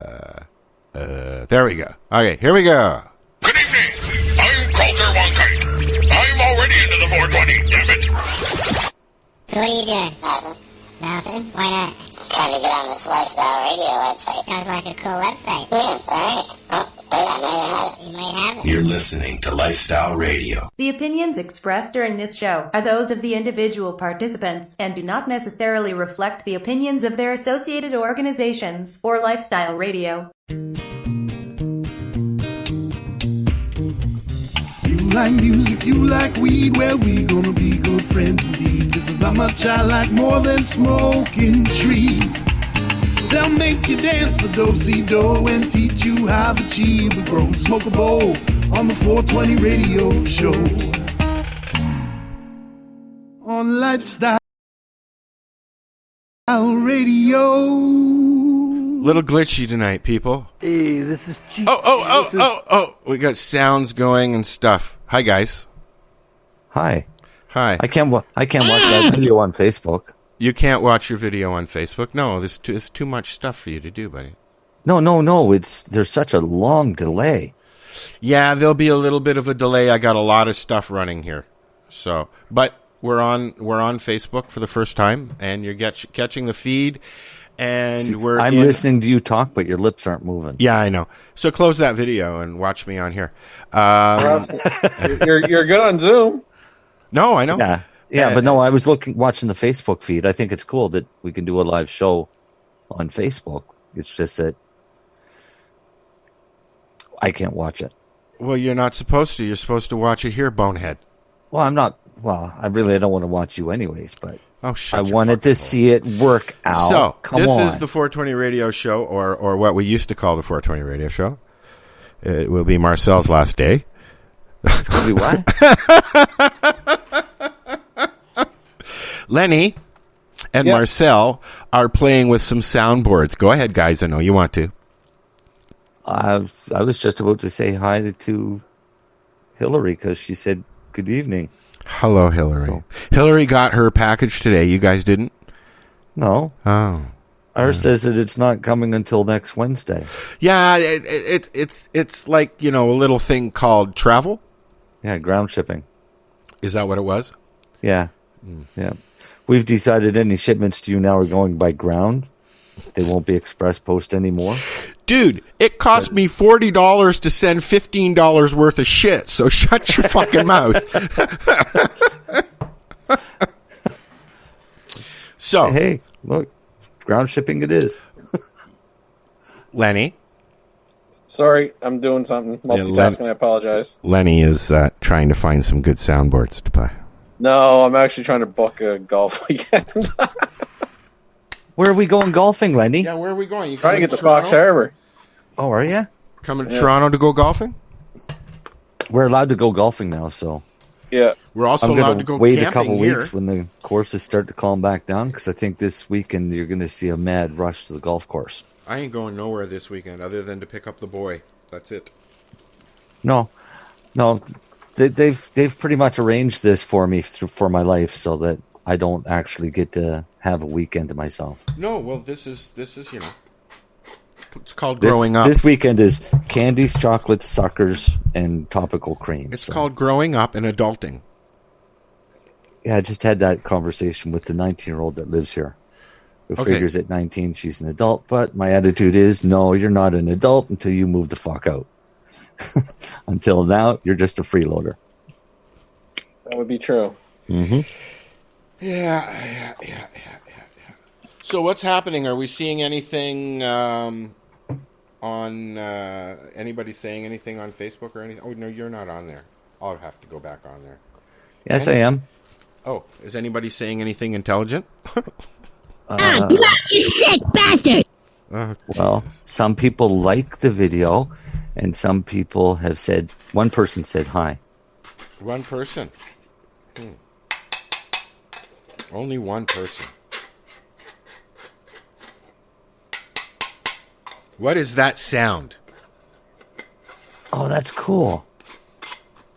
There we go. Okay, here we go. Good evening. I'm Coulter Wonkite. I'm already into the 420, damn it. So what are you doing? Nothing. Nothing? Why not? Trying to get on this Lifestyle Radio website. Sounds like a cool website. Yeah, it's alright. Oh, wait, I might have it. You might have it. You're listening to Lifestyle Radio. The opinions expressed during this show are those of the individual participants and do not necessarily reflect the opinions of their associated organizations or Lifestyle Radio. You like music, you like weed, well, we gonna be good friends indeed. This is how much I like more than smoking trees. They'll make you dance the do-si-do and teach you how the chiva grows. Smoke a bowl on the 420 radio show. On Lifestyle Radio. Little glitchy tonight, people. Hey, this is Chief. Oh. We got sounds going and stuff. Hi, guys. Hi. Hi. I can't watch that video on Facebook. You can't watch your video on Facebook? No, there's too much stuff for you to do, buddy. No. There's such a long delay. Yeah, there'll be a little bit of a delay. I got a lot of stuff running here. So, but we're on Facebook for the first time, and you're catching the feed. And I'm listening to you talk, but your lips aren't moving. Yeah, I know. So close that video and watch me on here. You're good on Zoom. No, I know. Yeah, but no, I was watching the Facebook feed. I think it's cool that we can do a live show on Facebook. It's just that I can't watch it. Well, you're not supposed to. You're supposed to watch it here, bonehead. Well, I'm not. Well, I don't want to watch you anyways, but I wanted to see it work out. So, Come this on. is the 420 radio show, or what we used to call the 420 radio show. It will be Marcel's last day. It's going to be what? Lenny and Marcel are playing with some soundboards. Go ahead, guys. I know you want to. I was just about to say hi to Hillary because she said good evening. Hello, Hillary. Hillary got her package today. You guys didn't? No. Oh. Ours says that it's not coming until next Wednesday. Yeah, it's like, a little thing called travel. Yeah, ground shipping. Is that what it was? Yeah. Yeah. We've decided any shipments to you now are going by ground. They won't be express post anymore. Dude, it cost me $40 to send $15 worth of shit, so shut your fucking mouth. So, hey, look, ground shipping it is. Lenny? Sorry, I'm doing something. Multitasking, I apologize. Lenny is trying to find some good soundboards to play. No, I'm actually trying to book a golf weekend. Where are we going golfing, Lenny? Yeah, where are we going? Trying to get to Fox Harbor. Oh, are you? Coming to Toronto to go golfing? We're allowed to go golfing now, so. Yeah. We're also allowed to go wait camping a couple here. weeks when the courses start to calm back down, because I think this weekend you're going to see a mad rush to the golf course. I ain't going nowhere this weekend other than to pick up the boy. That's it. No. They've pretty much arranged this for me for my life so that I don't actually get to have a weekend to myself. No, well, this is it's called growing up. This weekend is candies, chocolates, suckers, and topical cream. It's called growing up and adulting. Yeah, I just had that conversation with the 19-year-old that lives here. Who figures at 19 she's an adult, but my attitude is, no, you're not an adult until you move the fuck out. Until now, you're just a freeloader. That would be true. Mm-hmm. Yeah. So what's happening? Are we seeing anything on anybody saying anything on Facebook or anything? Oh, no, you're not on there. I'll have to go back on there. Yes, I am. Oh, is anybody saying anything intelligent? You sick bastard! Well, some people like the video, and some people have said, one person said hi. One person? Only one person. What is that sound? Oh, that's cool.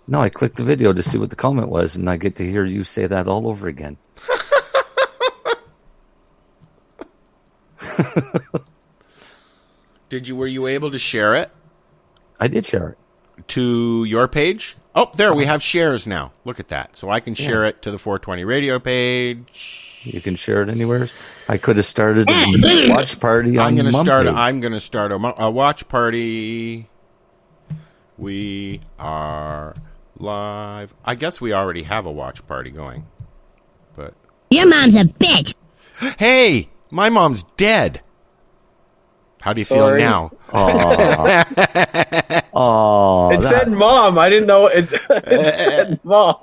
No, I clicked the video to see what the comment was, and I get to hear you say that all over again. Were you able to share it? I did share it. To your page? Oh, there, we have shares now. Look at that. So I can share it to the 420 radio page. You can share it anywhere. I could have started a watch party on I'm going to start a watch party. We are live. I guess we already have a watch party going. But Your mom's a bitch. Hey, my mom's dead. How do you feel now? It said mom. I didn't know it. It said mom.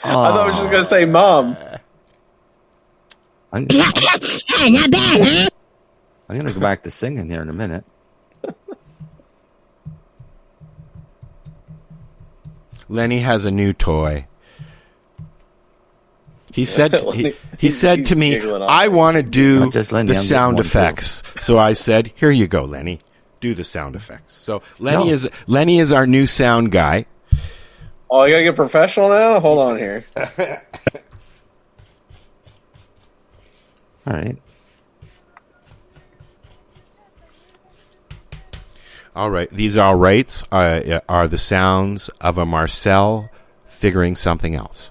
I thought I was just going to say mom. I'm Not bad, huh? going to go back to singing here in a minute. Lenny has a new toy. He said he said to me, I want to do the sound effects. So I said, here you go, Lenny. Do the sound effects. So Lenny is our new sound guy. Oh, I got to get professional now? Hold on here. All right. All right. These all rights are the sounds of a Marcel figuring something else.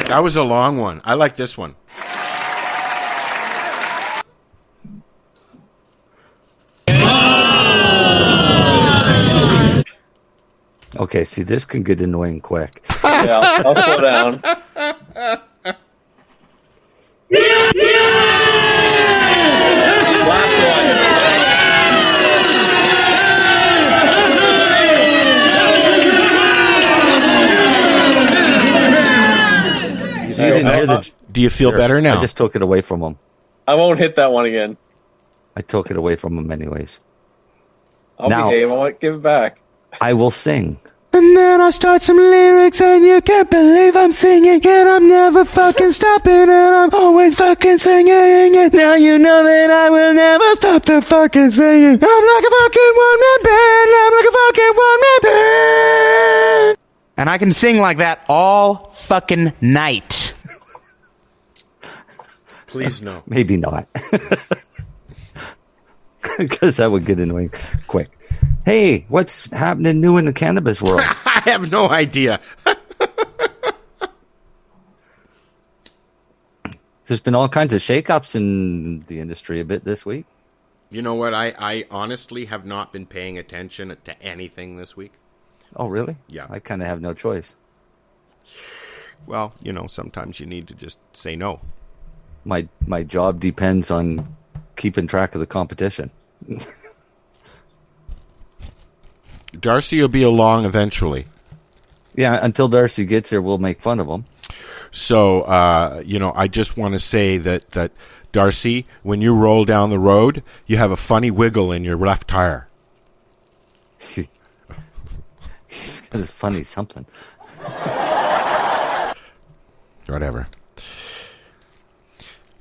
That was a long one. I like this one. Okay, see, this can get annoying quick. Yeah, I'll slow down. Do you feel better now? I just took it away from him. I won't hit that one again. I took it away from him anyways. I'll behave. I won't give it back. I will sing. And then I start some lyrics and you can't believe I'm singing and I'm never fucking stopping and I'm always fucking singing and now you know that I will never stop the fucking singing. I'm like a fucking one-man band. I'm like a fucking one-man band. And I can sing like that all fucking night. Please no. Maybe not. Because that would get annoying quick. Hey, what's happening new in the cannabis world? I have no idea. There's been all kinds of shakeups in the industry a bit this week. You know what? I honestly have not been paying attention to anything this week. Oh, really? Yeah. I kind of have no choice. Well, you know, sometimes you need to just say no. My job depends on keeping track of the competition. Darcy will be along eventually. Yeah, until Darcy gets here, we'll make fun of him. So, you know, I just want to say that Darcy, when you roll down the road, you have a funny wiggle in your left tire. He's got his funny something. Whatever.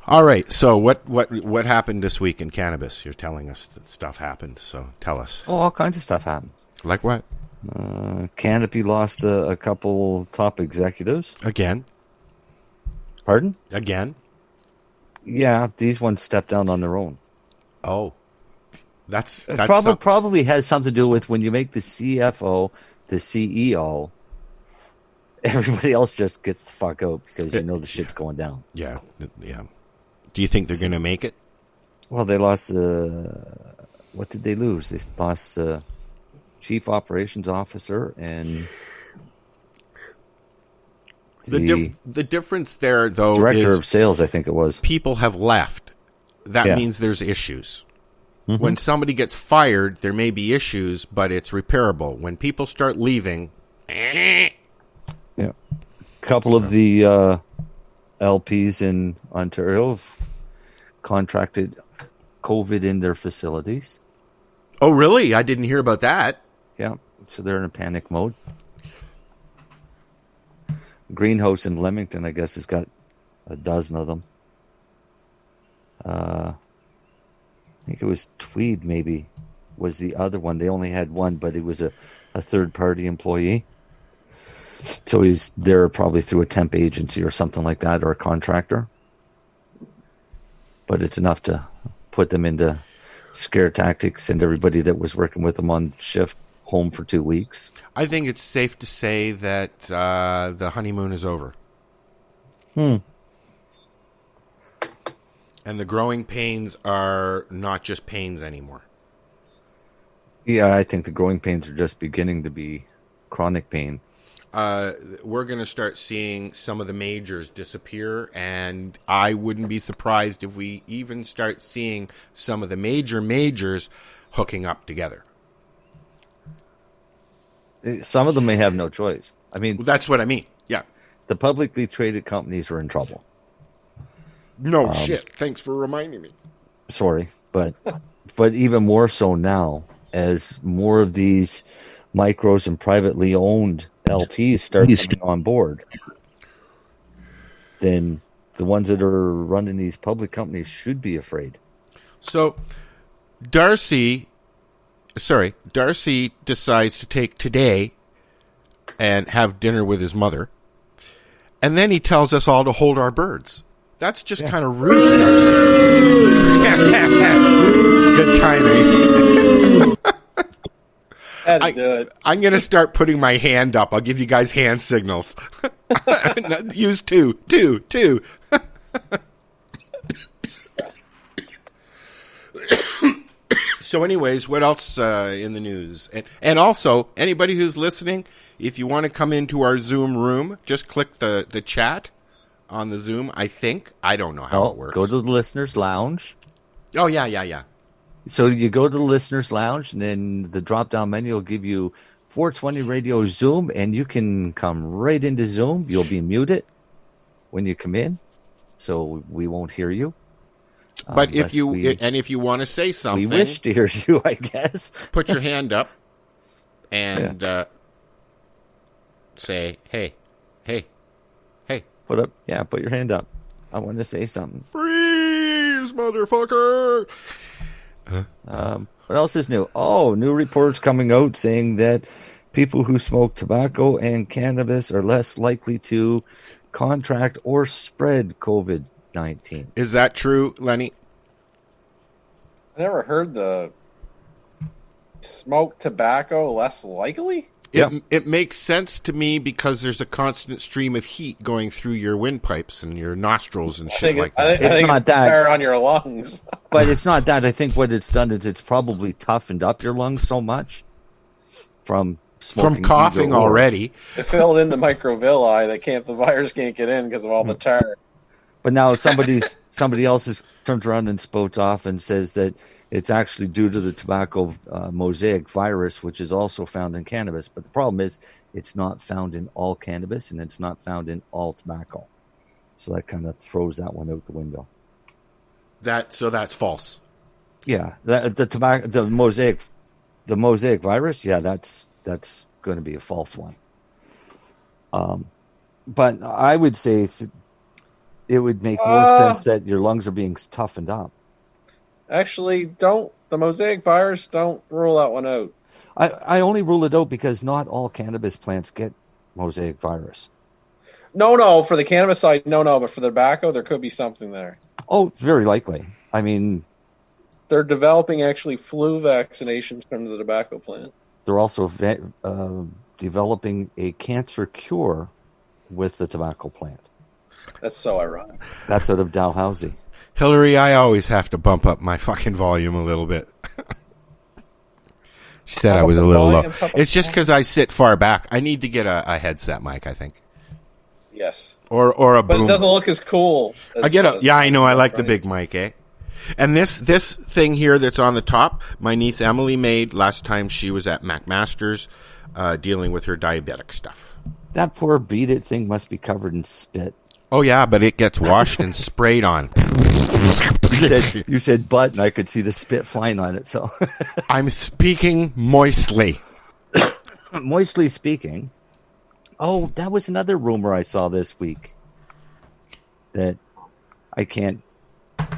All right. So what happened this week in cannabis? You're telling us that stuff happened. So tell us. Oh, all kinds of stuff happened. Like what? Canopy lost a couple top executives. Again? Pardon? Again? Yeah, these ones stepped down on their own. Oh. That's probably has something to do with when you make the CFO the CEO, everybody else just gets the fuck out because you know the shit's going down. Yeah, yeah. Do you think they're going to make it? Well, they lost what did they lose? They lost chief operations officer and the difference there, though, director is of sales, I think it was. People have left. That means there's issues. Mm-hmm. When somebody gets fired, there may be issues, but it's repairable. When people start leaving... Yeah. A couple of the LPs in Ontario have contracted COVID in their facilities. Oh, really? I didn't hear about that. Yeah, so they're in a panic mode. Greenhouse in Leamington, I guess, has got a dozen of them. I think it was Tweed, maybe, was the other one. They only had one, but it was a third-party employee. So he's there probably through a temp agency or something like that, or a contractor. But it's enough to put them into scare tactics, and everybody that was working with them on shift home for 2 weeks. I think it's safe to say that the honeymoon is over. Hmm. And the growing pains are not just pains anymore. Yeah, I think the growing pains are just beginning to be chronic pain. We're going to start seeing some of the majors disappear, and I wouldn't be surprised if we even start seeing some of the majors hooking up together. Some of them may have no choice. I mean, Well, that's what I mean. Yeah. the publicly traded companies are in trouble. No shit. Thanks for reminding me. Sorry, but even more so now, as more of these micros and privately owned LPs start coming on board, then the ones that are running these public companies should be afraid. So, Darcy decides to take today and have dinner with his mother, and then he tells us all to hold our birds. That's just kind of rude, Darcy. Good timing. I'm going to start putting my hand up. I'll give you guys hand signals. Use two. So anyways, what else in the news? And also, anybody who's listening, if you want to come into our Zoom room, just click the chat on the Zoom, I think. I don't know how it works. Go to the listeners' lounge. Oh, yeah. So you go to the listeners' lounge, and then the drop-down menu will give you 420 Radio Zoom, and you can come right into Zoom. You'll be muted when you come in, so we won't hear you. But if you want to say something, we wish to hear you, I guess. Put your hand up and say, hey. Put your hand up. I want to say something. Freeze, motherfucker! What else is new? Oh, new reports coming out saying that people who smoke tobacco and cannabis are less likely to contract or spread COVID-19. Is that true, Lenny? I never heard the smoke tobacco less likely. It makes sense to me because there's a constant stream of heat going through your windpipes and your nostrils and shit like that. I think it's fire on your lungs. But it's not that. I think what it's done is it's probably toughened up your lungs so much from smoking. From coughing already. It filled in the microvilli. The virus can't get in because of all the tar. But now somebody else turns around and spouts off and says that it's actually due to the tobacco mosaic virus, which is also found in cannabis. But the problem is it's not found in all cannabis and it's not found in all tobacco. So that kind of throws that one out the window. So that's false. Yeah, the mosaic virus. Yeah, that's going to be a false one. But I would say it would make more sense that your lungs are being toughened up. Actually, the mosaic virus, don't rule that one out. I only rule it out because not all cannabis plants get mosaic virus. No, for the cannabis side, no, but for the tobacco, there could be something there. Oh, very likely. I mean, they're developing actually flu vaccinations from the tobacco plant. They're also developing a cancer cure with the tobacco plant. That's so ironic. That's out of Dalhousie. Hillary, I always have to bump up my fucking volume a little bit. She said I was a little low. It's just because I sit far back. I need to get a headset mic, I think. Yes. Or a boom. But it doesn't look as cool. I know. I like the big mic, eh? And this thing here that's on the top, my niece Emily made last time she was at McMaster's dealing with her diabetic stuff. That poor Beat It thing must be covered in spit. Oh, yeah, but it gets washed and sprayed on. You said butt, and I could see the spit flying on it. So I'm speaking moistly. Moistly speaking. Oh, that was another rumor I saw this week that I can't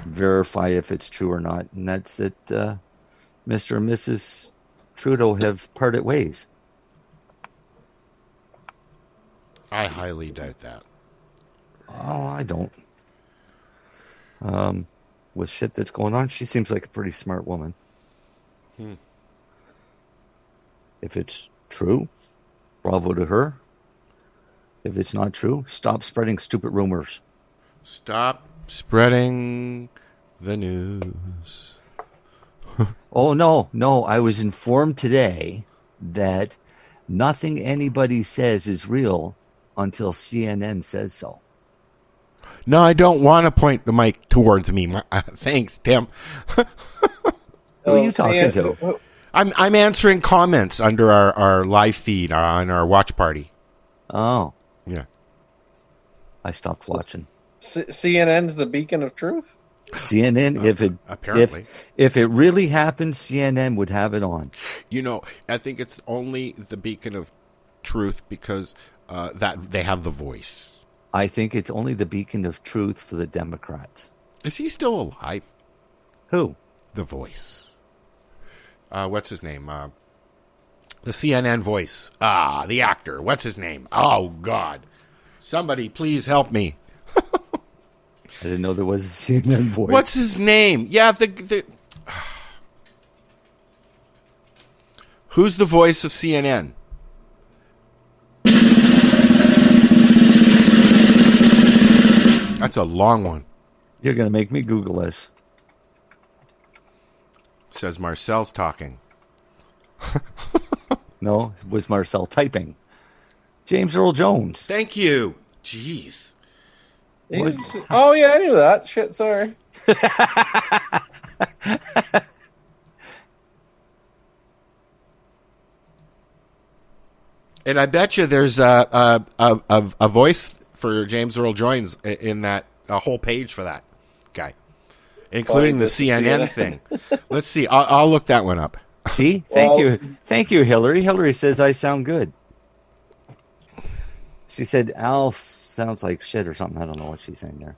verify if it's true or not, and that's that Mr. and Mrs. Trudeau have parted ways. I highly doubt that. Oh, I don't. With shit that's going on, she seems like a pretty smart woman. If it's true, bravo to her. If it's not true, stop spreading stupid rumors. Stop spreading the news. Oh, no. I was informed today that nothing anybody says is real until CNN says so. No, I don't want to point the mic towards me. Thanks, Tim. Who are you talking to? I'm answering comments under our live feed on our watch party. Oh. Yeah. I stopped watching. CNN's the beacon of truth? CNN, apparently. If it really happened, CNN would have it on. You know, I think it's only the beacon of truth because that they have the voice. I think it's only the beacon of truth for the Democrats. Is he still alive? Who? The voice. What's his name? The CNN voice. The actor. What's his name? Oh, God. Somebody please help me. I didn't know there was a CNN voice. What's his name? Yeah, the Who's the voice of CNN? That's a long one. You're going to make me Google this. Says Marcel's talking. No, it was Marcel typing. James Earl Jones. Thank you. Jeez. Oh, yeah, I knew that. Shit, sorry. And I bet you there's a voice for James Earl Jones in that whole page for that guy, including the CNN thing. Let's see. I'll look that one up. See? Thank you, Hillary. Hillary says I sound good. She said Al sounds like shit or something. I don't know what she's saying there.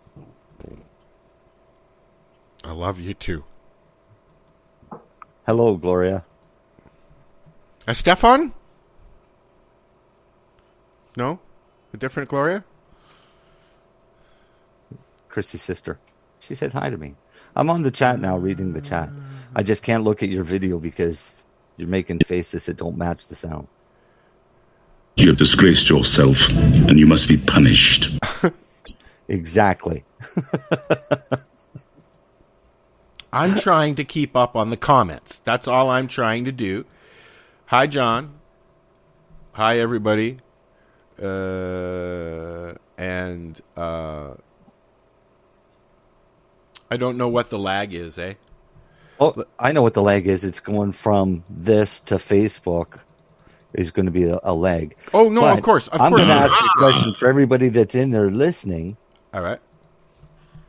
I love you too. Hello, Gloria. Stefan? No? A different Gloria? Christy's sister. She said hi to me. I'm on the chat now, reading the chat. I just can't look at your video because you're making faces that don't match the sound. You have disgraced yourself, and you must be punished. Exactly. I'm trying to keep up on the comments. That's all I'm trying to do. Hi, John. Hi, everybody. I don't know what the lag is, eh? Oh, I know what the lag is. It's going from this to Facebook. Is going to be a lag. Oh, no, but of course. I'm going to ask a question for everybody that's in there listening. All right.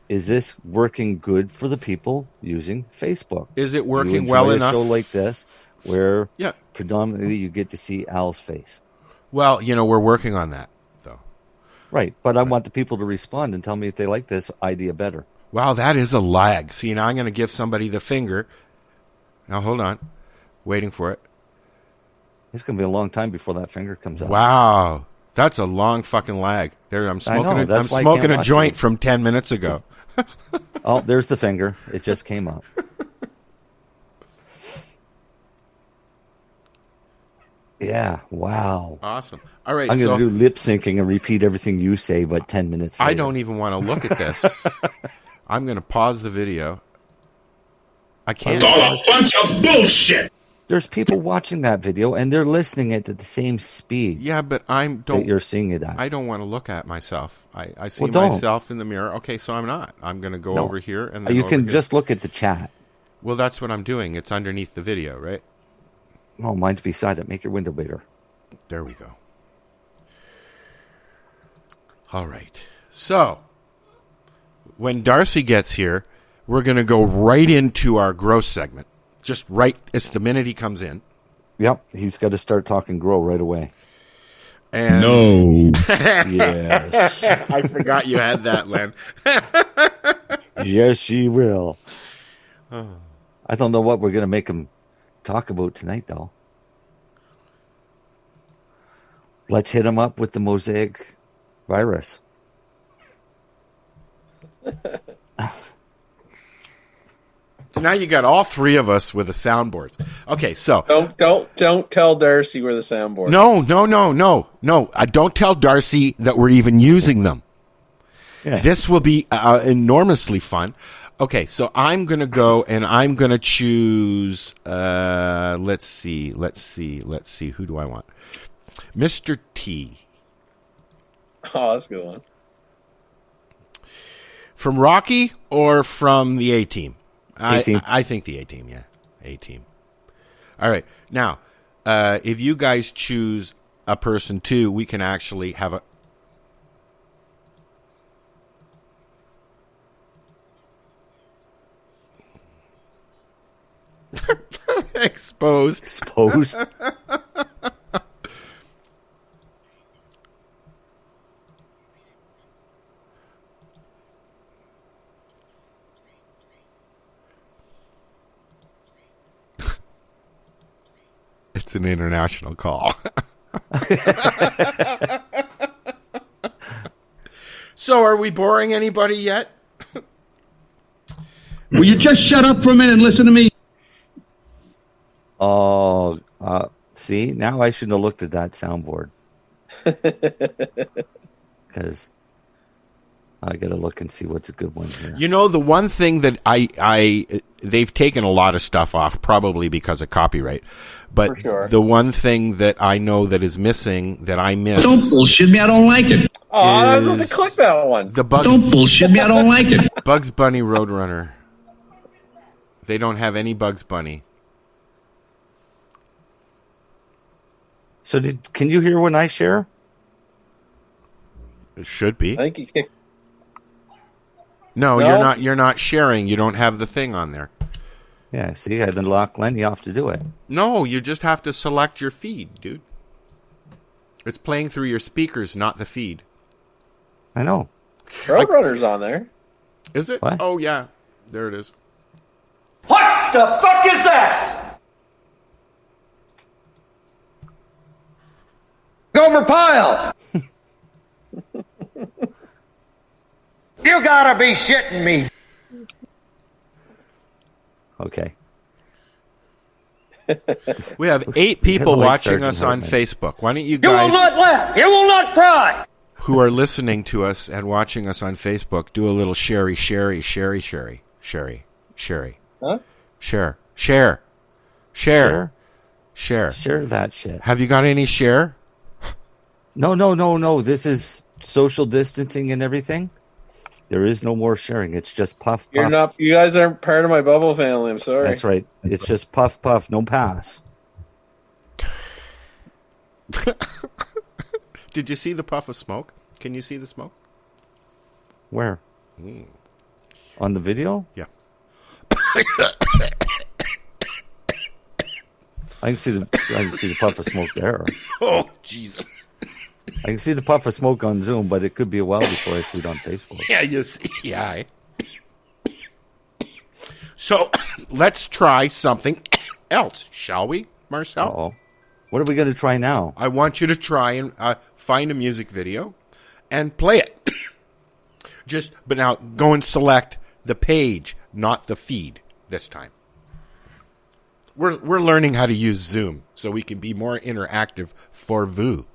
Is this working good for the people using Facebook? Is it working well enough? A show like this where predominantly you get to see Al's face. Well, we're working on that, though. Right, but I want the people to respond and tell me if they like this idea better. Wow, that is a lag. See, now I'm going to give somebody the finger. Now, hold on. Waiting for it. It's going to be a long time before that finger comes out. Wow. That's a long fucking lag. There, I'm smoking a joint from 10 minutes ago. Oh, there's the finger. It just came up. Yeah, wow. Awesome. All right, I'm going to do lip syncing and repeat everything you say, but 10 minutes later. I don't even want to look at this. I'm going to pause the video. I can't. It's all a bunch of bullshit. There's people watching that video, and they're listening it at the same speed. Yeah, but that you're seeing it at. I don't want to look at myself. I see myself in the mirror. Okay, so I'm not. I'm going to go over here. And then you can just look at the chat. Well, that's what I'm doing. It's underneath the video, right? Oh, mine's beside it. Make your window bigger. There we go. All right. So, when Darcy gets here, we're going to go right into our gross segment. Just right, it's the minute he comes in. Yep, he's got to start talking grow right away. And no. Yes. I forgot you had that, Len. Yes, she will. I don't know what we're going to make him talk about tonight, though. Let's hit him up with the Mosaic virus. So now you got all three of us with the soundboards. Okay, so don't tell Darcy we're the soundboard. No. Don't tell Darcy that we're even using them. Yeah. This will be enormously fun. Okay, so I'm going to go and I'm going to choose, let's see. Who do I want? Mr. T. Oh, that's a good one. From Rocky or from the A-Team? A-Team. I think the A-Team, yeah. A-Team. All right. Now, if you guys choose a person too, we can actually have a... Exposed. It's an international call. So, are we boring anybody yet? Will you just shut up for a minute and listen to me? Oh, see, now I shouldn't have looked at that soundboard. Because I got to look and see what's a good one here. You know, the one thing that they've taken a lot of stuff off, probably because of copyright. But sure. The one thing that I know that is missing, that I miss... Don't bullshit me, I don't like it. Oh, I was going to click that one. Don't bullshit me, I don't like it. Bugs Bunny Roadrunner. They don't have any Bugs Bunny. So can you hear when I share? It should be. I think you can. No, you're not sharing. You don't have the thing on there. Yeah, see, I had to lock Lenny off to do it. No, you just have to select your feed, dude. It's playing through your speakers, not the feed. I know. Roadrunner's on there. Is it? What? Oh, yeah. There it is. What the fuck is that? Gomer Pyle! You gotta be shitting me. Okay. We have 8 people watching us on Facebook. Why don't you You will guys, not laugh. You will not cry. who are listening to us and watching us on Facebook, do a little sherry. Huh? Share that shit. Have you got any share? No. This is social distancing and everything. There is no more sharing. It's just puff, puff. You guys aren't part of my bubble family. I'm sorry. That's right. It's just puff, puff, no pass. Did you see the puff of smoke? Can you see the smoke? Where? On the video? Yeah. I can see the puff of smoke there. Oh, Jesus. I can see the puff of smoke on Zoom, but it could be a while before I see it on Facebook. Yeah, you see. Yeah. So, let's try something else, shall we, Marcel? Uh-oh. What are we going to try now? I want you to try and find a music video and play it. But now go and select the page, not the feed this time. We're learning how to use Zoom so we can be more interactive for vous.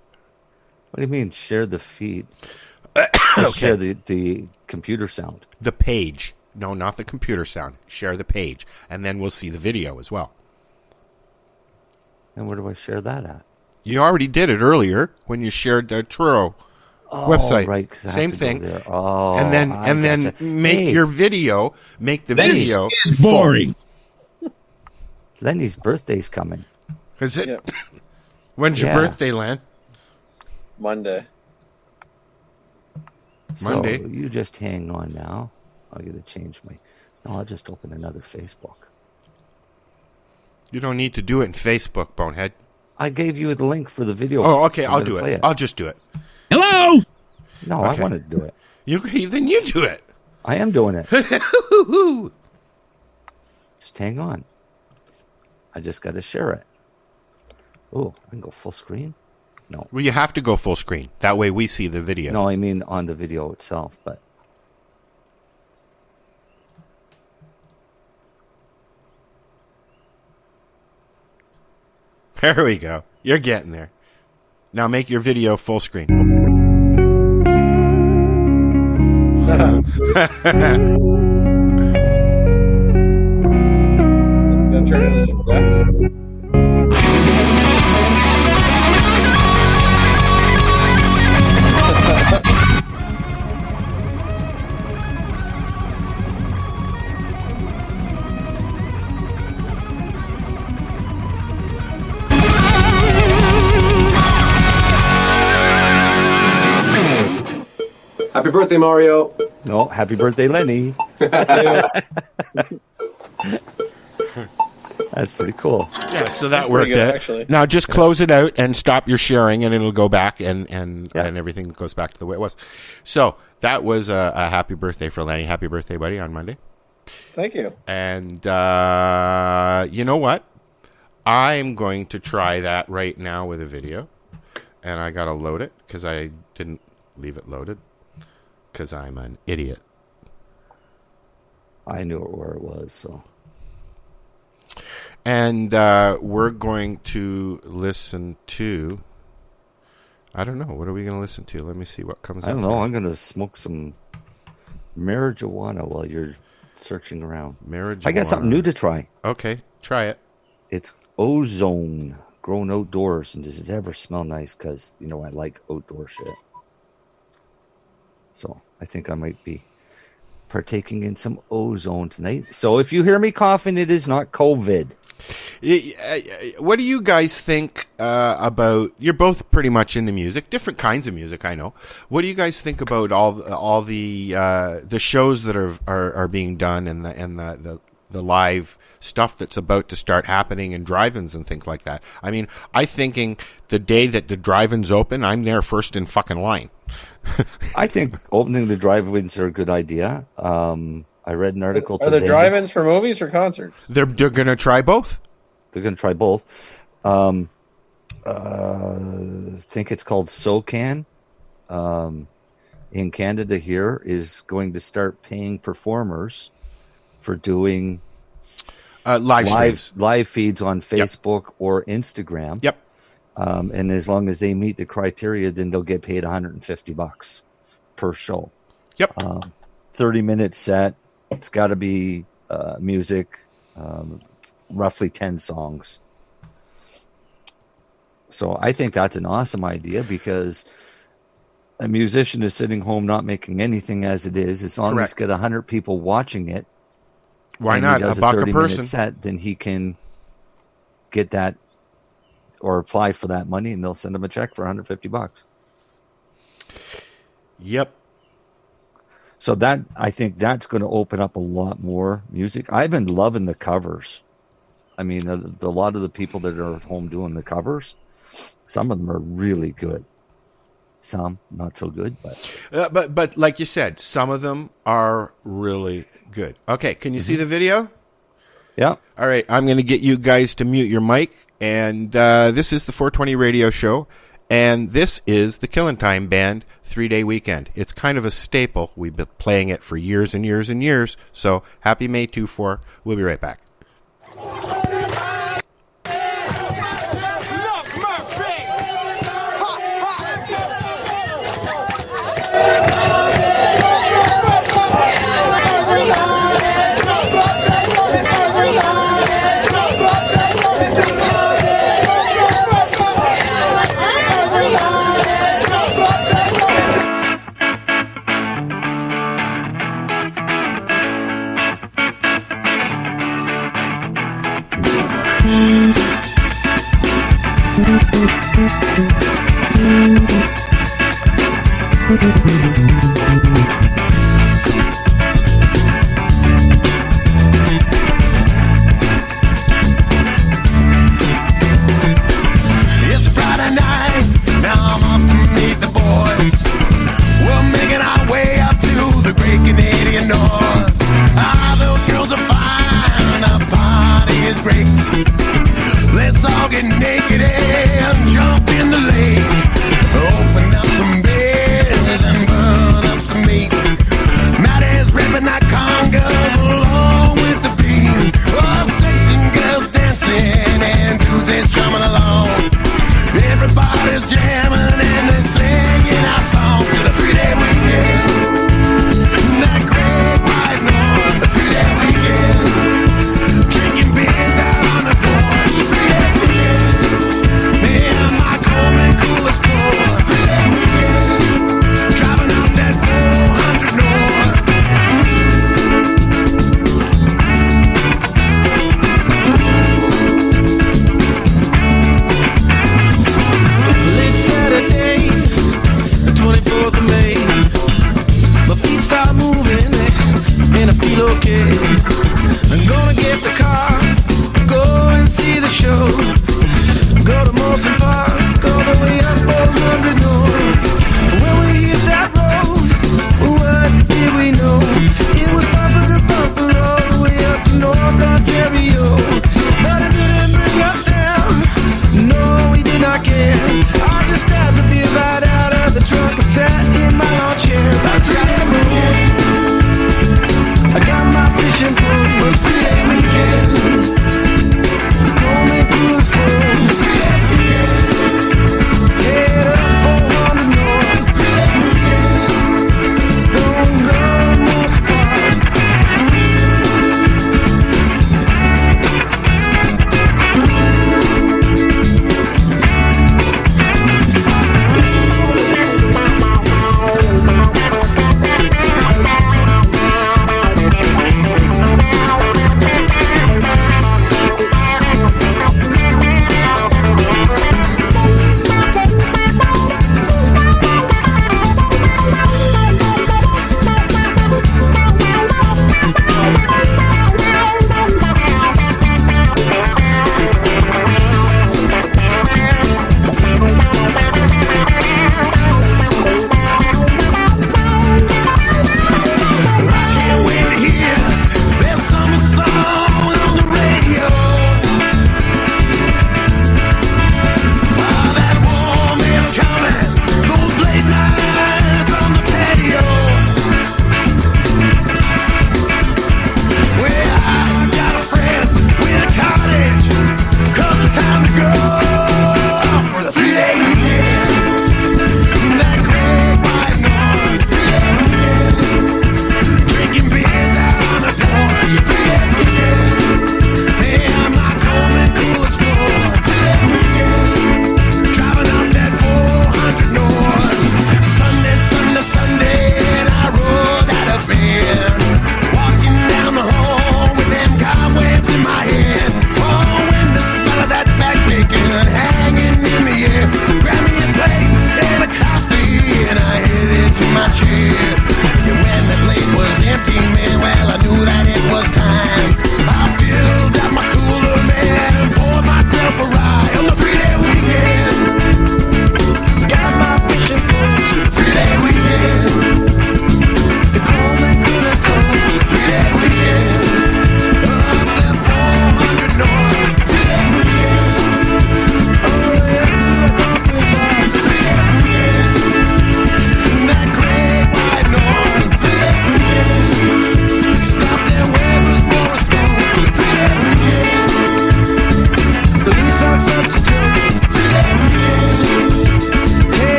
What do you mean, share the feed? Okay. Share the computer sound. The page. No, not the computer sound. Share the page. And then we'll see the video as well. And where do I share that at? You already did it earlier when you shared the Truro website. Right, 'cause I have Same to go thing. there. Oh, and then gotcha. make your video. Make the video. This is boring. Lenny's birthday's coming. Is it? Yeah. When's your birthday, Len? Monday. Monday. So you just hang on now. I'm going to change my... No, I'll just open another Facebook. You don't need to do it in Facebook, bonehead. I gave you the link for the video. Oh, okay. I'll do it. I'll just do it. Hello? No, Okay. I wanted to do it. Then you do it. I am doing it. Just hang on. I just got to share it. Oh, I can go full screen. no. Well, you have to go full screen. That way we see the video. No, I mean on the video itself, but. There we go. You're getting there. Now make your video full screen. Gonna turn into some death. Happy birthday, Mario. No, happy birthday, Lenny. That's pretty cool. Yeah, so that worked good, out. actually. Now just close it out and stop your sharing, and it'll go back, and everything goes back to the way it was. So that was a happy birthday for Lenny. Happy birthday, buddy, on Monday. Thank you. And you know what? I'm going to try that right now with a video, and I got to load it because I didn't leave it loaded because I'm an idiot. I knew where it was, so. And we're going to listen to, I don't know, what are we going to listen to? Let me see what comes up. I don't know. I'm going to smoke some marijuana while you're searching around. Marijuana. I got something new to try. Okay, try it. It's ozone, grown outdoors. And does it ever smell nice? Because, you know, I like outdoor shit. So I think I might be partaking in some ozone tonight. So if you hear me coughing, it is not COVID. What do you guys think about? You're both pretty much into music, different kinds of music, I know. What do you guys think about all the shows that are being done and the live stuff that's about to start happening in drive-ins and things like that? I mean, I'm thinking the day that the drive-ins open, I'm there first in fucking line. I think opening the drive-ins are a good idea. I read an article today. Are there drive-ins for movies or concerts? They're going to try both. They're going to try both. I think it's called SoCan. In Canada here is going to start paying performers for doing live feeds on Facebook or Instagram. Yep. And as long as they meet the criteria, then they'll get paid $150 per show. Yep. 30-minute set. It's got to be music, roughly 10 songs. So I think that's an awesome idea because a musician is sitting home not making anything as it is. As long as he's got 100 people watching it, why not? He does a buck a person set, then he can get that or apply for that money, and they'll send him a check for $150. Yep. So that I think that's going to open up a lot more music. I've been loving the covers. I mean, a lot of the people that are at home doing the covers, some of them are really good. Some not so good, but like you said, some of them are really good. Okay, can you see the video? Yeah. All right, I'm going to get you guys to mute your mic, and this is the 420 radio show, and this is the Killin' Time Band 3-Day Weekend. It's kind of a staple. We've been playing it for years and years and years, so happy May 2-4. We'll be right back. start moving and I feel okay. I'm gonna get the car, go and see the show. Go to Molson Park, all the way up 400 North. When we hit that road, what did we know? It was bumper to bumper all the way up to North Ontario. But it didn't bring us down, no, we did not care. I just grabbed the beer right out of the trunk and sat in my lawn chair. By the side of the road, I got my fishing pole, it was 3-day weekend. Home and cruise full.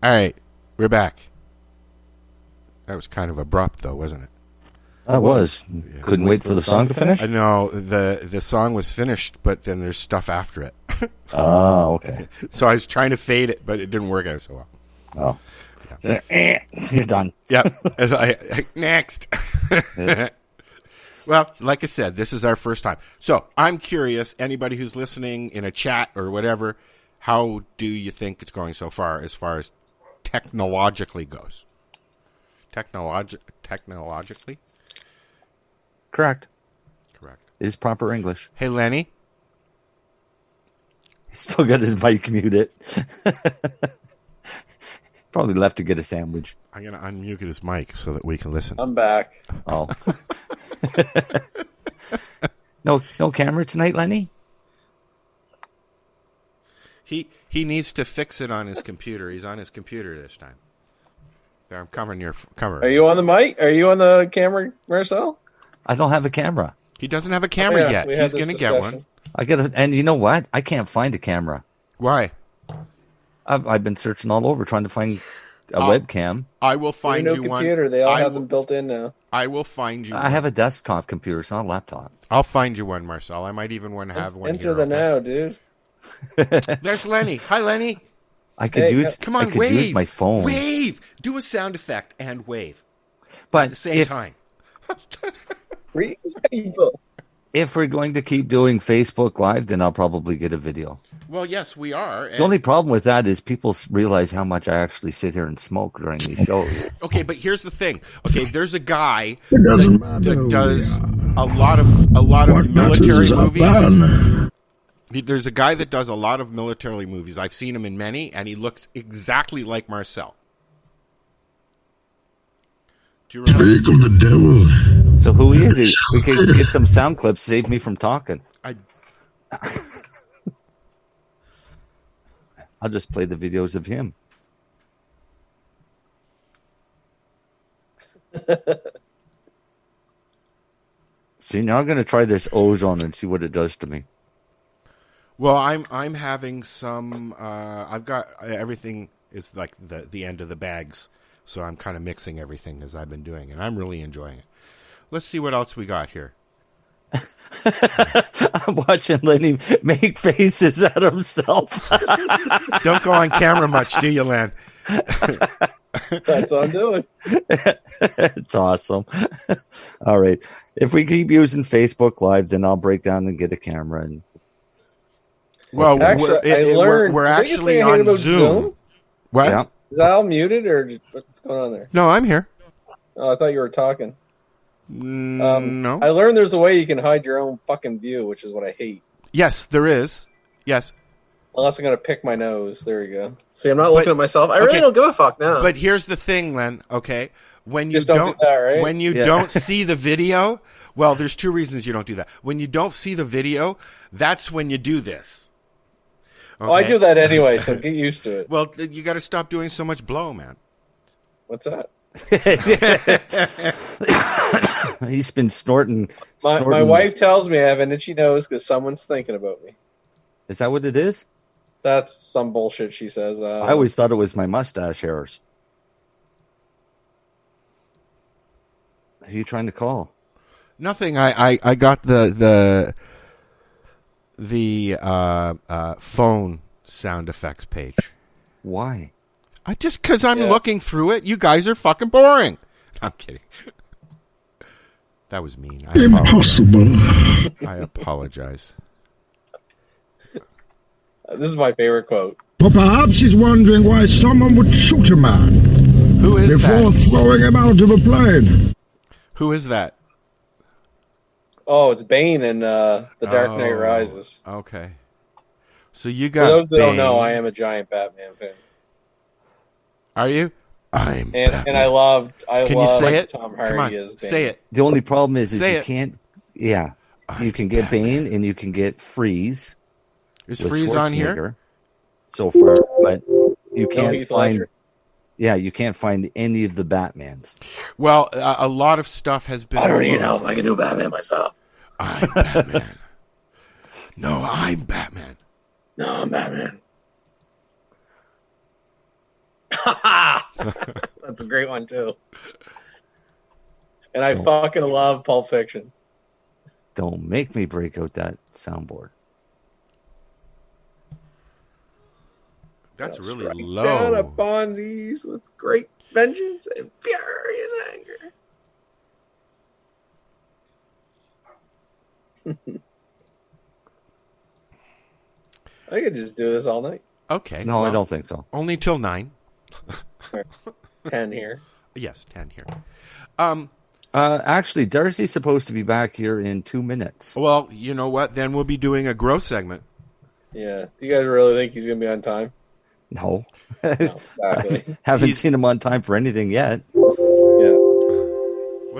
All right, we're back. That was kind of abrupt, though, wasn't it? That was. Yeah. Couldn't wait for the song to finish? No, the song was finished, but then there's stuff after it. Oh, okay. So I was trying to fade it, but it didn't work out so well. Oh. Yeah. You're done. Yep. Next. Yeah. Well, like I said, this is our first time. So I'm curious, anybody who's listening in a chat or whatever, how do you think it's going so far as technologically goes? Technologically? Correct. Correct. It is proper English. Hey, Lenny. He's still got his mic muted. Probably left to get a sandwich. I'm going to unmute his mic so that we can listen. I'm back. Oh. No camera tonight, Lenny? He needs to fix it on his computer. He's on his computer this time. There, I'm covering your cover. Are you on the mic? Are you on the camera, Marcel? I don't have a camera. He doesn't have a camera yet. He's going to get one. And you know what? I can't find a camera. Why? I've been searching all over trying to find a webcam. I will find you one. Computer. They all have them built in now. I will find you. I have a desktop computer. It's not a laptop. I'll find you one, Marcel. I might even have one. Enter the now, dude. There's Lenny. Hi, Lenny. I could use my phone. Wave. Do a sound effect and wave. But at the same time. people. If we're going to keep doing Facebook Live, then I'll probably get a video. Well, yes, we are. The only problem with that is people realize how much I actually sit here and smoke during these shows. Okay, but here's the thing. Okay, there's a guy that does a lot of military movies. There's a guy that does a lot of military movies. I've seen him in many, and he looks exactly like Marcel. Do you remember? Speak of the devil. So who is he? We could get some sound clips. Save me from talking. I'll just play the videos of him. See, now I'm going to try this ozone and see what it does to me. Well, I'm having some. I've got everything is like the end of the bags, so I'm kind of mixing everything as I've been doing, and I'm really enjoying it. Let's see what else we got here. I'm watching Lenny make faces at himself. Don't go on camera much, do you, Len? That's all I'm doing. It's awesome. All right. If we keep using Facebook Live, then I'll break down and get a camera. And well, actually, we're actually on Zoom. What? Yeah. Is Al muted or what's going on there? No, I'm here. Oh, I thought you were talking. No. I learned there's a way you can hide your own fucking view, which is what I hate. Yes, there is. Yes. Unless I'm going to pick my nose. There you go. See, I'm not looking at myself. I really don't give a fuck now. But here's the thing, Len, okay? When you Just don't do that, right? When you don't see the video, well, there's two reasons you don't do that. When you don't see the video, that's when you do this. Okay? Oh, I do that anyway, so get used to it. Well, you got to stop doing so much blow, man. What's that? He's been snorting. My wife tells me I have an itchy nose because someone's thinking about me. Is that what it is? That's some bullshit she says. I always thought it was my mustache hairs. Who are you trying to call? Nothing. I got the phone sound effects page. Why? Because I'm looking through it. You guys are fucking boring. I'm kidding. That was mean. Impossible. I apologize. This is my favorite quote. Or perhaps he's wondering why someone would shoot a man Who is before that? throwing him out of a plane. Who is that? Oh, it's Bane in The Dark Knight Rises. Okay. So you got For those that Bane. don't know, I am a giant Batman fan. Are you? I'm Batman. And I love Can you say it? Tom Hardy Come on, as Bane. say it. The only problem is Say you it. can't. Yeah, you can get Bane and you can get Freeze. Is with Freeze on here? Schwarzenegger so far, but you can't Heath find. Ledger. Yeah, you can't find any of the Batmans. Well, a lot of stuff has been. I don't need help. I can do Batman myself. I'm Batman. No, I'm Batman. No, I'm Batman. That's a great one too. And I fucking love Pulp Fiction. Don't make me break out that soundboard. That's really Strike low. down upon these with great vengeance and furious anger. I could just do this all night. Okay. No, I don't think so. Only till 9. 10 here. Yes, 10 here. Actually, Darcy's supposed to be back here in 2 minutes. Well, you know what? Then we'll be doing a growth segment. Yeah. Do you guys really think he's going to be on time? No. Exactly. Haven't seen him on time for anything yet. Yeah.